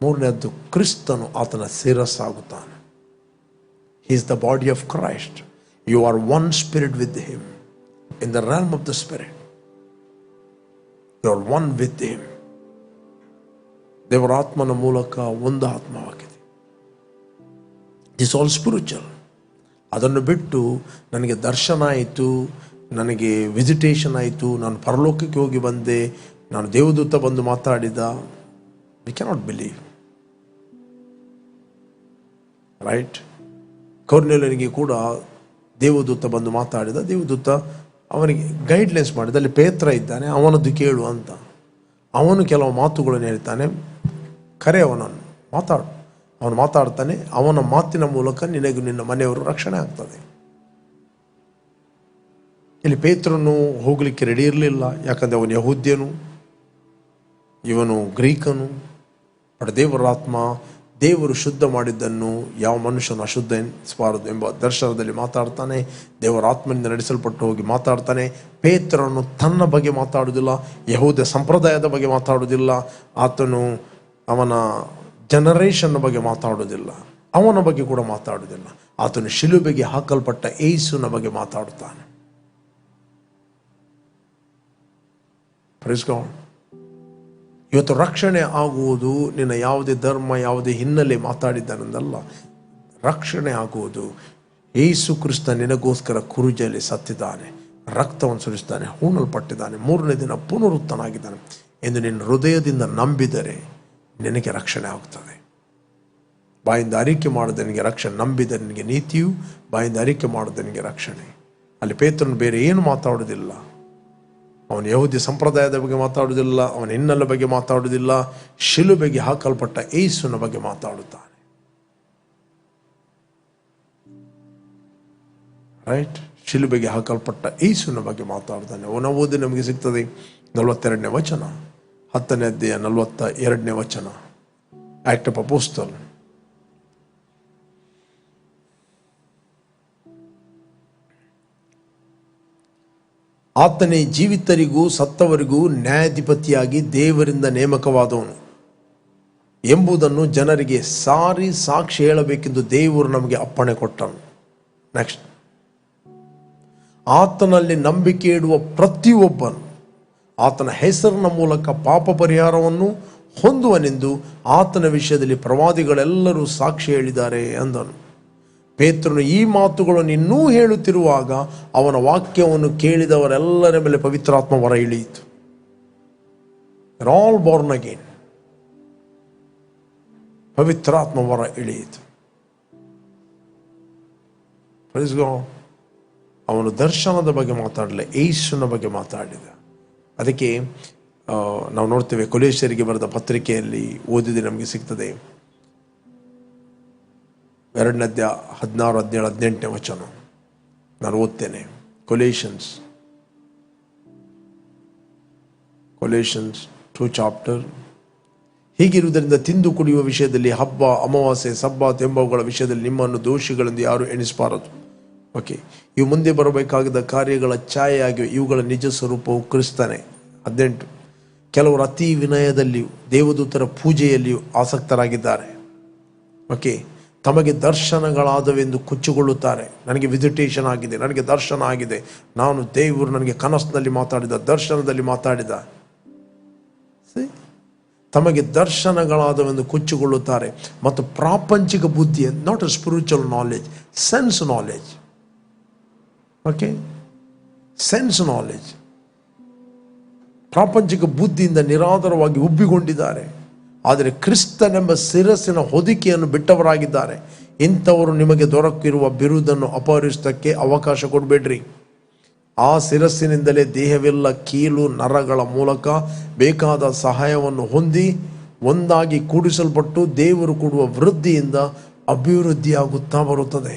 3ನೇದ್ದು, ಕ್ರಿಸ್ತನು ಆತನ ಶಿರಸ್ಸಾಗುತ್ತಾನೆ. He is the body of Christ. You are one spirit with him. In the realm of the spirit, you are one with him. ದೇವರ ಆತ್ಮನ ಮೂಲಕ ಒಂದು ಆತ್ಮವಾಗಿದೆ. This all spiritual. ಅದನ್ನು ಬಿಟ್ಟು ನನಗೆ ದರ್ಶನ ಆಯಿತು, ನನಗೆ ವಿಸಿಟೇಷನ್ ಆಯಿತು, ನಾನು ಪರಲೋಕಕ್ಕೆ ಹೋಗಿ ಬಂದೆ, ನಾನು ದೇವದೂತ ಬಂದು ಮಾತಾಡಿದ, ವಿ ಕ್ಯಾನಾಟ್ ಬಿಲೀವ್. ರೈಟ್? ಕೊರ್ನೆಲ್ಯನಿಗೆ ಕೂಡ ದೇವದೂತ ಬಂದು ಮಾತಾಡಿದ. ದೇವದೂತ ಅವನಿಗೆ ಗೈಡ್ಲೈನ್ಸ್ ಮಾಡಿದ, ಅಲ್ಲಿ ಪೇತ್ರ ಇದ್ದಾನೆ, ಅವನದ್ದು ಕೇಳು ಅಂತ. ಅವನು ಕೆಲವು ಮಾತುಗಳನ್ನು ಹೇಳ್ತಾನೆ, ಕರೆ ಅವನನ್ನು ಮಾತಾಡು. ಅವನು ಮಾತಾಡ್ತಾನೆ, ಅವನ ಮಾತಿನ ಮೂಲಕ ನಿನಗೆ ನಿನ್ನ ಮನೆಯವರು ರಕ್ಷಣೆ ಆಗ್ತದೆ. ಇಲ್ಲಿ ಪೇತ್ರನು ಹೋಗಲಿಕ್ಕೆ ರೆಡಿ ಇರಲಿಲ್ಲ, ಯಾಕಂದರೆ ಅವನು ಯಹೂದ್ಯನು, ಇವನು ಗ್ರೀಕನು. ಬಟ್ ದೇವರಾತ್ಮ, ದೇವರು ಶುದ್ಧ ಮಾಡಿದ್ದನ್ನು ಯಾವ ಮನುಷ್ಯನು ಅಶುದ್ಧ ಎನಿಸಬಾರದು ಎಂಬ ದರ್ಶನದಲ್ಲಿ ಮಾತಾಡ್ತಾನೆ. ದೇವರಾತ್ಮನಿಂದ ನಡೆಸಲ್ಪಟ್ಟು ಹೋಗಿ ಮಾತಾಡ್ತಾನೆ. ಪೇತ್ರನು ತನ್ನ ಬಗ್ಗೆ ಮಾತಾಡುವುದಿಲ್ಲ, ಯಹೂದ ಸಂಪ್ರದಾಯದ ಬಗ್ಗೆ ಮಾತಾಡುವುದಿಲ್ಲ, ಆತನು ಅವನ ಜನರೇಷನ್ ಬಗ್ಗೆ ಮಾತಾಡುವುದಿಲ್ಲ, ಅವನ ಬಗ್ಗೆ ಕೂಡ ಮಾತಾಡುವುದಿಲ್ಲ. ಆತನು ಶಿಲುಬೆಗೆ ಹಾಕಲ್ಪಟ್ಟ ಯೇಸುವಿನ ಬಗ್ಗೆ ಮಾತಾಡುತ್ತಾನೆ. Praise God. ಇವತ್ತು ರಕ್ಷಣೆ ಆಗುವುದು ನಿನ್ನ ಯಾವುದೇ ಧರ್ಮ, ಯಾವುದೇ ಹಿನ್ನೆಲೆ ಮಾತಾಡಿದ್ದಾನಲ್ಲ. ರಕ್ಷಣೆ ಆಗುವುದು ಯೇಸು ಕ್ರಿಸ್ತ ನಿನಗೋಸ್ಕರ ಕುರುಜಲ್ಲಿ ಸತ್ತಿದ್ದಾನೆ, ರಕ್ತವನ್ನು ಸುರಿಸಿದ್ದಾನೆ, ಹೂಣಲ್ಪಟ್ಟಿದ್ದಾನೆ, 3ನೇ ದಿನ ಪುನರುತ್ತನಾಗಿದ್ದಾನೆ ಎಂದು ನಿನ್ನ ಹೃದಯದಿಂದ ನಂಬಿದರೆ ನಿನಗೆ ರಕ್ಷಣೆ ಆಗ್ತದೆ. ಬಾಯಿಂದ ಅರಿಕೆ ಮಾಡದೆ ನಿನಗೆ ರಕ್ಷಣೆ, ನಂಬಿದರೆ ನಿನಗೆ ನೀತಿಯು, ಬಾಯಿಂದ ಅರಿಕೆ ಮಾಡದೆ ನಿನಗೆ ರಕ್ಷಣೆ. ಅಲ್ಲಿ ಪೇತ್ರನು ಬೇರೆ ಏನು ಮಾತಾಡೋದಿಲ್ಲ. ಅವನು ಯಹೂದಿ ಸಂಪ್ರದಾಯದ ಬಗ್ಗೆ ಮಾತಾಡುವುದಿಲ್ಲ, ಅವನ ಹಿನ್ನೆಲೆ ಬಗ್ಗೆ ಮಾತಾಡುವುದಿಲ್ಲ, ಶಿಲುಬೆಗೆ ಹಾಕಲ್ಪಟ್ಟ ಯೇಸುವಿನ ಬಗ್ಗೆ ಮಾತಾಡುತ್ತಾನೆ. ರೈಟ್? ಶಿಲುಬೆಗೆ ಹಾಕಲ್ಪಟ್ಟ ಯೇಸುವಿನ ಬಗ್ಗೆ ಮಾತಾಡುತ್ತಾನೆ. ಅವನ ಓದಿ ನಮಗೆ ಸಿಗ್ತದೆ 42ನೇ ವಚನ, 10ನೇ ಅಧ್ಯಾಯ 42ನೇ ವಚನ, ಆಕ್ಟ್ ಆಫ್ ಅಪೋಸ್ತಲ್. ಆತನೇ ಜೀವಿತರಿಗೂ ಸತ್ತವರಿಗೂ ನ್ಯಾಯಾಧಿಪತಿಯಾಗಿ ದೇವರಿಂದ ನೇಮಕವಾದವನು ಎಂಬುದನ್ನು ಜನರಿಗೆ ಸಾರಿ ಸಾಕ್ಷಿ ಹೇಳಬೇಕೆಂದು ದೇವರು ನಮಗೆ ಅಪ್ಪಣೆ ಕೊಟ್ಟನು. ನೆಕ್ಸ್ಟ್, ಆತನಲ್ಲಿ ನಂಬಿಕೆ ಇಡುವ ಪ್ರತಿಯೊಬ್ಬನು ಆತನ ಹೆಸರಿನ ಮೂಲಕ ಪಾಪ ಪರಿಹಾರವನ್ನು ಹೊಂದುವನೆಂದು ಆತನ ವಿಷಯದಲ್ಲಿ ಪ್ರವಾದಿಗಳೆಲ್ಲರೂ ಸಾಕ್ಷಿ ಹೇಳಿದ್ದಾರೆ ಎಂದನು. ಪೇತ್ರನು ಈ ಮಾತುಗಳನ್ನು ಇನ್ನೂ ಹೇಳುತ್ತಿರುವಾಗ ಅವನ ವಾಕ್ಯವನ್ನು ಕೇಳಿದವರೆಲ್ಲರ ಮೇಲೆ ಪವಿತ್ರಾತ್ಮ ಹೊರ ಇಳಿಯಿತು. All Born again. ಪವಿತ್ರಾತ್ಮ ಹೊರ ಇಳಿಯಿತು. Praise God. ಅವನು ದರ್ಶನದ ಬಗ್ಗೆ ಮಾತಾಡಲಿಲ್ಲ, ಯೇಸುವಿನ ಬಗ್ಗೆ ಮಾತಾಡಿದ. ಅದಕ್ಕೆ ನಾವು ನೋಡ್ತೇವೆ, ಕೊಲೋಸ್ಯರಿಗೆ ಬರೆದ ಪತ್ರಿಕೆಯಲ್ಲಿ ಓದಿದೆ ನಮಗೆ ಸಿಗ್ತದೆ, 2ನೇ ಅಧ್ಯಾಯ 16, 17, 18ನೇ ವಚನ. ನಾನು ಓದ್ತೇನೆ. ಕೊಲೇಷನ್ಸ್ 2 ಚಾಪ್ಟರ್. ಹೀಗಿರುವುದರಿಂದ ತಿಂದು ಕುಡಿಯುವ ವಿಷಯದಲ್ಲಿ, ಹಬ್ಬ, ಅಮಾವಾಸ್ಯೆ, ಸಬ್ಬಾತ್ ಎಂಬವುಗಳ ವಿಷಯದಲ್ಲಿ ನಿಮ್ಮನ್ನು ದೋಷಿಗಳೆಂದು ಯಾರು ಎಣಿಸಬಾರದು. ಓಕೆ, ಇವು ಮುಂದೆ ಬರಬೇಕಾದ ಕಾರ್ಯಗಳ ಛಾಯೆಯಾಗಿವೆ, ಇವುಗಳ ನಿಜ ಸ್ವರೂಪವು ಕ್ರಿಸ್ತನೇ. 18, ಕೆಲವರು ಅತಿ ವಿನಯದಲ್ಲಿಯೂ ದೇವದೂತರ ಪೂಜೆಯಲ್ಲಿಯೂ ಆಸಕ್ತರಾಗಿದ್ದಾರೆ. ಓಕೆ, ತಮಗೆ ದರ್ಶನಗಳಾದವೆಂದು ಕೊಚ್ಚಿಕೊಳ್ಳುತ್ತಾರೆ. ನನಗೆ ವಿಸಿಟೇಷನ್ ಆಗಿದೆ, ನನಗೆ ದರ್ಶನ ಆಗಿದೆ, ನಾನು ದೇವರು ನನಗೆ ಕನಸಿನಲ್ಲಿ ಮಾತಾಡಿದ, ದರ್ಶನದಲ್ಲಿ ಮಾತಾಡಿದ. ತಮಗೆ ದರ್ಶನಗಳಾದವೆಂದು ಕೊಚ್ಚಿಕೊಳ್ಳುತ್ತಾರೆ ಮತ್ತು ಪ್ರಾಪಂಚಿಕ ಬುದ್ಧಿ, not a spiritual knowledge, sense knowledge. Okay, sense knowledge, ಪ್ರಾಪಂಚಿಕ ಬುದ್ಧಿಯಿಂದ ನಿರಾಧಾರವಾಗಿ ಉಬ್ಬಿಕೊಂಡಿದ್ದಾರೆ. ಆದರೆ ಕ್ರಿಸ್ತನೆಂಬ ಶಿರಸ್ಸಿನ ಹೊದಿಕೆಯನ್ನು ಬಿಟ್ಟವರಾಗಿದ್ದಾರೆ. ಇಂಥವರು ನಿಮಗೆ ದೊರಕಿರುವ ಬಿರುದನ್ನು ಅಪಹರಿಸೋದಕ್ಕೆ ಅವಕಾಶ ಕೊಡಬೇಡ್ರಿ. ಆ ಶಿರಸ್ಸಿನಿಂದಲೇ ದೇಹವೆಲ್ಲ ಕೀಲು ನರಗಳ ಮೂಲಕ ಬೇಕಾದ ಸಹಾಯವನ್ನು ಹೊಂದಿ ಒಂದಾಗಿ ಕೂಡಿಸಲ್ಪಟ್ಟು ದೇವರು ಕೊಡುವ ವೃದ್ಧಿಯಿಂದ ಅಭಿವೃದ್ಧಿಯಾಗುತ್ತಾ ಬರುತ್ತದೆ.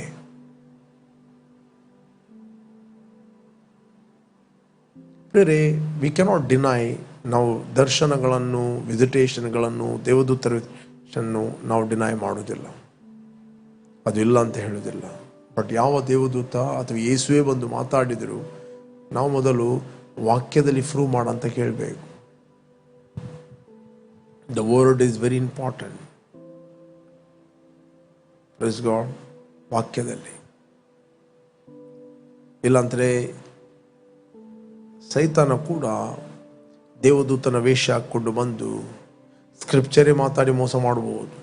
ಬೇರೆ ವಿ ಕೆನಾಟ್ ಡಿನೈ, ನಾವು ದರ್ಶನಗಳನ್ನು, ವಿಸಿಟೇಷನ್ಗಳನ್ನು, ದೇವದೂತರನ್ನು ನಾವು ಡಿನೈ ಮಾಡೋದಿಲ್ಲ, ಅದು ಇಲ್ಲ ಅಂತ ಹೇಳೋದಿಲ್ಲ. ಬಟ್ ಯಾವ ದೇವದೂತ ಅಥವಾ ಯೇಸುವೇ ಬಂದು ಮಾತಾಡಿದರು, ನಾವು ಮೊದಲು ವಾಕ್ಯದಲ್ಲಿ ಪ್ರೂವ್ ಮಾಡಂತ ಕೇಳಬೇಕು. The word is very important. Praise god. ವಾಕ್ಯದಲ್ಲಿ ಇಲ್ಲಾಂದರೆ ಸೈತಾನ ಕೂಡ ದೇವದೂತನ ವೇಷ ಹಾಕ್ಕೊಂಡು ಬಂದು ಸ್ಕ್ರಿಪ್ಚರೇ ಮಾತಾಡಿ ಮೋಸ ಮಾಡಬಹುದು.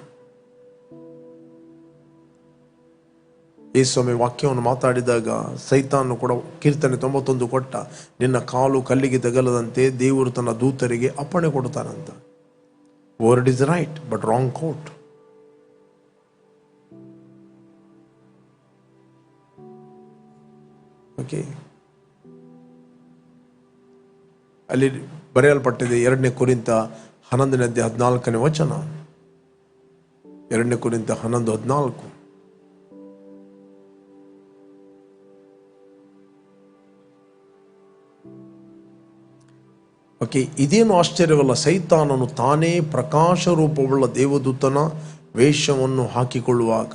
ಯೇಸುಸ್ವಾಮಿ ವಾಕ್ಯವನ್ನು ಮಾತಾಡಿದಾಗ ಸೈತಾನು ಕೂಡ ಕೀರ್ತನೆ 91 ಕೊಟ್ಟ, ನಿನ್ನ ಕಾಲು ಕಲ್ಲಿಗೆ ತಗಲದಂತೆ ದೇವರು ತನ್ನ ದೂತರಿಗೆ ಅಪ್ಪಣೆ ಕೊಡ್ತಾನಂತ. Word is right but wrong quote. Okay, ಅಲ್ಲಿ ಬರೆಯಲ್ಪಟ್ಟಿದೆ 2 ಕೊರಿಂಥ 11:14 ವಚನ. 2 ಕೊರಿಂಥ 11:14. ಓಕೆ, ಇದೇನು ಆಶ್ಚರ್ಯವಲ್ಲ, ಸೈತಾನನು ತಾನೇ ಪ್ರಕಾಶ ರೂಪವುಳ್ಳ ದೇವದೂತನ ವೇಷವನ್ನು ಹಾಕಿಕೊಳ್ಳುವಾಗ,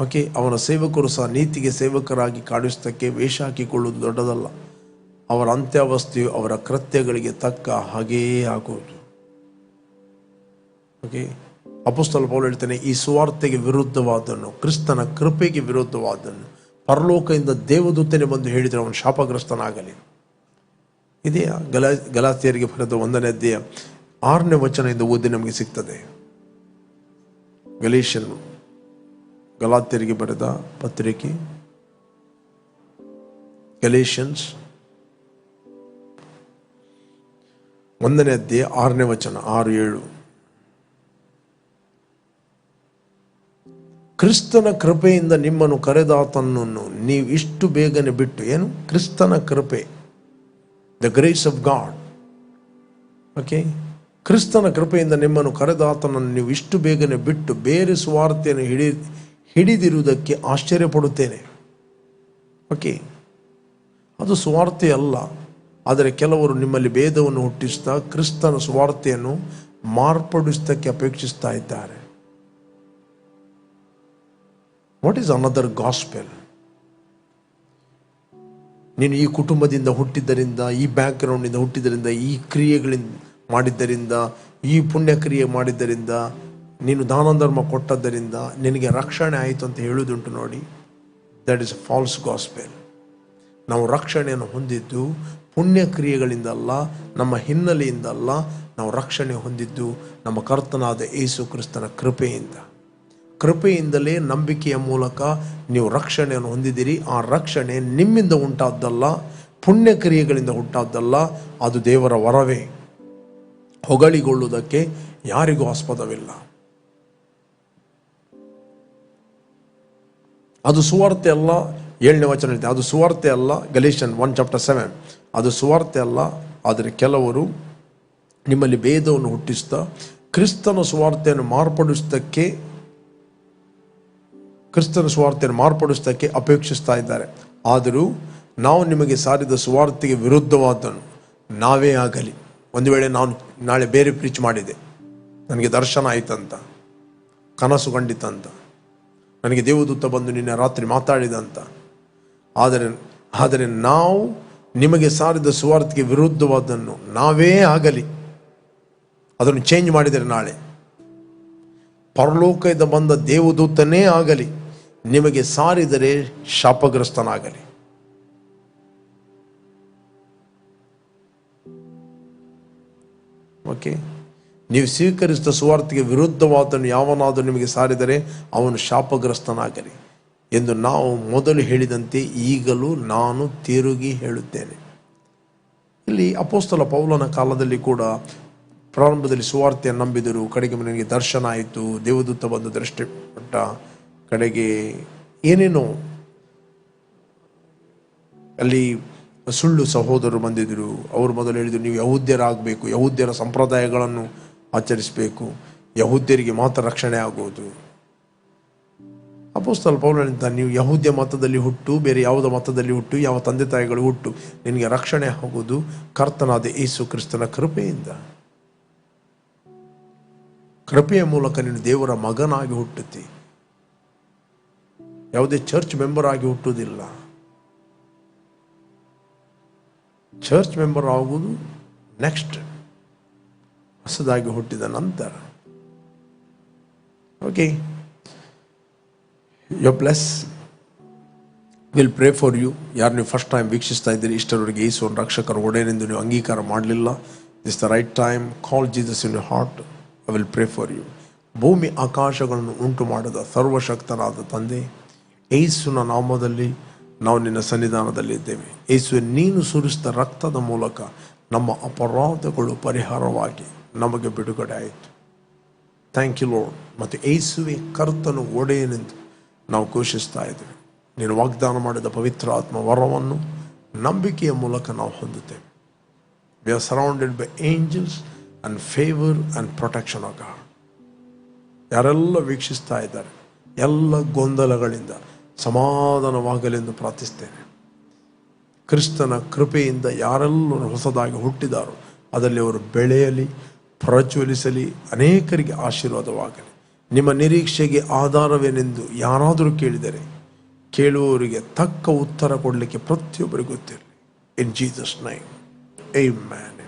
ಓಕೆ, ಅವನ ಸೇವಕರು ಸಹ ನೀತಿಗೆ ಸೇವಕರಾಗಿ ಕಾಣಿಸುವುದಕ್ಕೆ ವೇಷ ಹಾಕಿಕೊಳ್ಳುವುದು ದೊಡ್ಡದಲ್ಲ. ಅವರ ಅಂತ್ಯಾವಸ್ಥೆಯು ಅವರ ಕೃತ್ಯಗಳಿಗೆ ತಕ್ಕ ಹಾಗೆಯೇ ಆಗುವುದು. ಓಕೆ, ಅಪೊಸ್ತಲ ಪೌಲ ಹೇಳ್ತಾನೆ, ಈ ಸುವಾರ್ತೆಗೆ ವಿರುದ್ಧವಾದನ್ನು, ಕ್ರಿಸ್ತನ ಕೃಪೆಗೆ ವಿರುದ್ಧವಾದನ್ನು ಪರಲೋಕದಿಂದ ದೇವದೂತನೇ ಬಂದು ಹೇಳಿದರೆ ಅವನು ಶಾಪಗ್ರಸ್ತನಾಗಲಿ. ಇದೆಯಾ ಗಲಾತ್ಯರಿಗೆ ಬರೆದ 1ನೇ ಅಧ್ಯಾಯ 6ನೇ ವಚನದಿಂದ ಓದಿ ನಮಗೆ ಸಿಗ್ತದೆ. ಗಲಾತ್ಯರಿಗೆ ಬರೆದ ಪತ್ರಿಕೆ, ಗಲೇಷಿಯನ್ಸ್ 1ನೇ ಅಧ್ಯಾಯ 6ನೇ ವಚನ, 6-7. ಕ್ರಿಸ್ತನ ಕೃಪೆಯಿಂದ ನಿಮ್ಮನ್ನು ಕರೆದಾತನನ್ನು ನೀವು ಇಷ್ಟು ಬೇಗನೆ ಬಿಟ್ಟು, ಏನು ಕ್ರಿಸ್ತನ ಕೃಪೆ, the grace of God. Okay, ಕ್ರಿಸ್ತನ ಕೃಪೆಯಿಂದ ನಿಮ್ಮನ್ನು ಕರೆದಾತನನ್ನು ನೀವು ಇಷ್ಟು ಬೇಗನೆ ಬಿಟ್ಟು ಬೇರೆ ಸುವಾರ್ತೆಯನ್ನು ಹಿಡಿದಿರುವುದಕ್ಕೆ ಆಶ್ಚರ್ಯಪಡುತ್ತೇನೆ. ಓಕೆ, ಅದು ಸುವಾರ್ತೆ ಅಲ್ಲ, ಆದರೆ ಕೆಲವರು ನಿಮ್ಮಲ್ಲಿ ಭೇದವನ್ನು ಹುಟ್ಟಿಸ್ತಾ ಕ್ರಿಸ್ತನ ಸುವಾರ್ತೆಯನ್ನು ಮಾರ್ಪಡಿಸುವುದಕ್ಕೆ ಅಪೇಕ್ಷಿಸ್ತಾ ಇದ್ದಾರೆ. What is another gospel? ನೀನು ಈ ಕುಟುಂಬದಿಂದ ಹುಟ್ಟಿದ್ದರಿಂದ, ಈ ಬ್ಯಾಕ್ಗ್ರೌಂಡಿಂದ ಹುಟ್ಟಿದ್ದರಿಂದ, ಈ ಕ್ರಿಯೆಗಳಿಂದ ಮಾಡಿದ್ದರಿಂದ, ಈ ಪುಣ್ಯ ಕ್ರಿಯೆ ಮಾಡಿದ್ದರಿಂದ, ನೀನು ದಾನ ಧರ್ಮ ಕೊಟ್ಟದ್ದರಿಂದ ನಿನಗೆ ರಕ್ಷಣೆ ಆಯಿತು ಅಂತ ಹೇಳುವುದುಂಟು ನೋಡಿ. That is a false gospel. ನಾವು ರಕ್ಷಣೆಯನ್ನು ಹೊಂದಿದ್ದು ಪುಣ್ಯ ಕ್ರಿಯೆಗಳಿಂದಲ್ಲ, ನಮ್ಮ ಹಿನ್ನೆಲೆಯಿಂದಲ್ಲ. ನಾವು ರಕ್ಷಣೆ ಹೊಂದಿದ್ದು ನಮ್ಮ ಕರ್ತನಾದ ಯೇಸು ಕ್ರಿಸ್ತನ ಕೃಪೆಯಿಂದ. ಕೃಪೆಯಿಂದಲೇ ನಂಬಿಕೆಯ ಮೂಲಕ ನೀವು ರಕ್ಷಣೆಯನ್ನು ಹೊಂದಿದ್ದೀರಿ. ಆ ರಕ್ಷಣೆ ನಿಮ್ಮಿಂದ ಉಂಟಾದ್ದಲ್ಲ, ಪುಣ್ಯ ಕ್ರಿಯೆಗಳಿಂದ ಉಂಟಾದ್ದಲ್ಲ. ಅದು ದೇವರ ವರವೇ. ಹೊಗಳಿಕೊಳ್ಳುವುದಕ್ಕೆ ಯಾರಿಗೂ ಆಸ್ಪದವಿಲ್ಲ. ಅದು ಸುವಾರ್ತೆ ಅಲ್ಲ. 7ನೇ ವಚನ ಹೇಳ್ತಾರೆ, ಅದು ಸುವಾರ್ತೆ ಅಲ್ಲ. ಗಲೇಷಿಯನ್ 1:7. ಅದು ಸುವಾರ್ತೆ ಅಲ್ಲ, ಆದರೆ ಕೆಲವರು ನಿಮ್ಮಲ್ಲಿ ಭೇದವನ್ನು ಹುಟ್ಟಿಸ್ತಾ ಕ್ರಿಸ್ತನ ಸುವಾರ್ತೆಯನ್ನು ಮಾರ್ಪಡಿಸುವುದಕ್ಕೆ ಅಪೇಕ್ಷಿಸ್ತಾ ಇದ್ದಾರೆ. ಆದರೂ ನಾವು ನಿಮಗೆ ಸಾರಿದ ಸುವಾರ್ತೆಗೆ ವಿರುದ್ಧವಾದನು ನಾವೇ ಆಗಲಿ. ಒಂದು ವೇಳೆ ನಾನು ನಾಳೆ ಬೇರೆ ಪ್ರೀಚ್ ಮಾಡಿದೆ, ನನಗೆ ದರ್ಶನ ಆಯ್ತಂತ, ಕನಸು ಕಂಡಿತಂತ, ನನಗೆ ದೇವದೂತ ಬಂದು ನಿನ್ನೆ ರಾತ್ರಿ ಮಾತಾಡಿದಂತ, ಆದರೆ ನಾವು ನಿಮಗೆ ಸಾರಿದ ಸುವಾರ್ತೆಗೆ ವಿರುದ್ಧವಾದನ್ನು ನಾವೇ ಆಗಲಿ, ಅದನ್ನು ಚೇಂಜ್ ಮಾಡಿದರೆ ನಾಳೆ ಪರಲೋಕದಿಂದ ಬಂದ ದೇವದೂತನೇ ಆಗಲಿ ನಿಮಗೆ ಸಾರಿದರೆ ಶಾಪಗ್ರಸ್ತನಾಗಲಿ. ಓಕೆ, ನೀವು ಸ್ವೀಕರಿಸಿದ ಸುವಾರ್ತೆಗೆ ವಿರುದ್ಧವಾದನ್ನು ಯಾವನಾದರೂ ನಿಮಗೆ ಸಾರಿದರೆ ಅವನು ಶಾಪಗ್ರಸ್ತನಾಗಲಿ ಎಂದು ನಾವು ಮೊದಲು ಹೇಳಿದಂತೆ ಈಗಲೂ ನಾನು ತಿರುಗಿ ಹೇಳುತ್ತೇನೆ. ಇಲ್ಲಿ ಅಪೊಸ್ತಲ ಪೌಲನ ಕಾಲದಲ್ಲಿ ಕೂಡ ಪ್ರಾರಂಭದಲ್ಲಿ ಸುವಾರ್ತೆಯನ್ನು ನಂಬಿದರು. ಕಡೆಗೆ ನನಗೆ ದರ್ಶನ ಆಯಿತು, ದೇವದೂತ ಬಂದು ದೃಷ್ಟಿಪಟ್ಟ, ಕಡೆಗೆ ಏನೇನೋ ಅಲ್ಲಿ ಸುಳ್ಳು ಸಹೋದರರು ಬಂದಿದ್ದರು. ಅವರು ಮೊದಲು ಹೇಳಿದರು, ನೀವು ಯಹೂದ್ಯರಾಗಬೇಕು, ಯಹೂದ್ಯರ ಸಂಪ್ರದಾಯಗಳನ್ನು ಆಚರಿಸಬೇಕು, ಯಹೂದ್ಯರಿಗೆ ಮಾತ್ರ ರಕ್ಷಣೆ ಆಗುವುದು. ಅಪೊಸ್ತಲ ಪೌಲನಿಂದ ನೀವು ಯಹೂದ್ಯ ಮತದಲ್ಲಿ ಹುಟ್ಟು, ಬೇರೆ ಯಾವುದೋ ಮತದಲ್ಲಿ ಹುಟ್ಟು, ಯಾವ ತಂದೆ ತಾಯಿಗಳು ಹುಟ್ಟು, ನಿನಗೆ ರಕ್ಷಣೆ ಆಗುವುದು ಕರ್ತನಾದ ಯೇಸು ಕ್ರಿಸ್ತನ ಕೃಪೆಯಿಂದ. ಕೃಪೆಯ ಮೂಲಕ ನೀನು ದೇವರ ಮಗನಾಗಿ ಹುಟ್ಟುತ್ತಿ, ಯಾವುದೇ ಚರ್ಚ್ ಮೆಂಬರ್ ಆಗಿ ಹುಟ್ಟುವುದಿಲ್ಲ. ಚರ್ಚ್ ಮೆಂಬರ್ ಆಗುವುದು ನೆಕ್ಸ್ಟ್, ಹೊಸದಾಗಿ ಹುಟ್ಟಿದ ನಂತರ. Okay, you bless. Will pray for you. ಯಾರು ನೀವು ಫಸ್ಟ್ ಟೈಮ್ ವೀಕ್ಷಿಸ್ತಾ ಇದ್ದೀರಿ, ಇಷ್ಟರವರೆಗೆ ಯೇಸುವನ್ನು ರಕ್ಷಕರ ಒಡೆಯನೆಂದು ನೀವು ಅಂಗೀಕಾರ ಮಾಡಲಿಲ್ಲ, this the right time. Call Jesus in your heart. I will pray for you. ಭೂಮಿ ಆಕಾಶಗಳನ್ನು ಉಂಟು ಮಾಡಿದ ಸರ್ವಶಕ್ತನಾದ ತಂದೆ, ಯೇಸುವಿನ ನಾಮದಲ್ಲಿ ನಾವು ನಿನ್ನ ಸನ್ನಿಧಾನದಲ್ಲಿ ಇದ್ದೇವೆ. ಯೇಸುವೆ, ನೀನು ಸುರಿಸಿದ ರಕ್ತದ ಮೂಲಕ ನಮ್ಮ ಅಪರಾಧಗಳು ಪರಿಹಾರವಾಗಿ ನಮಗೆ ಬಿಡುಗಡೆ ಆಯಿತು. Thank you lord. ಮತ್ತು ಯೇಸುವೆ ಕರ್ತನು ಒಡೆಯನೆಂದು ನಾವು ಘೋಷಿಸ್ತಾ ಇದ್ದೇವೆ. ನೀನು ವಾಗ್ದಾನ ಮಾಡಿದ ಪವಿತ್ರ ಆತ್ಮ ವರವನ್ನು ನಂಬಿಕೆಯ ಮೂಲಕ ನಾವು ಹೊಂದುತ್ತೇವೆ. We are surrounded by angels and favour and protection of god. ಯಾರೆಲ್ಲ ವೀಕ್ಷಿಸ್ತಾ ಇದ್ದಾರೆ, ಎಲ್ಲ ಗೊಂದಲಗಳಿಂದ ಸಮಾಧಾನವಾಗಲೆಂದು ಪ್ರಾರ್ಥಿಸ್ತೇನೆ. ಕ್ರಿಸ್ತನ ಕೃಪೆಯಿಂದ ಯಾರೆಲ್ಲರೂ ಹೊಸದಾಗಿ ಹುಟ್ಟಿದಾರೋ ಅದರಲ್ಲಿ ಅವರು ಬೆಳೆಯಲಿ, ಪ್ರಜ್ವಲಿಸಲಿ, ಅನೇಕರಿಗೆ ಆಶೀರ್ವಾದವಾಗಲಿ. ನಿಮ್ಮ ನಿರೀಕ್ಷೆಗೆ ಆಧಾರವೇನೆಂದು ಯಾರಾದರೂ ಕೇಳಿದರೆ ಕೇಳುವವರಿಗೆ ತಕ್ಕ ಉತ್ತರ ಕೊಡಲಿಕ್ಕೆ ಪ್ರತಿಯೊಬ್ಬರಿಗೂ ಗೊತ್ತಿರಲಿ. ಇನ್ ಜೀಸಸ್ ನೇಮ್, ಆಮೆನ್.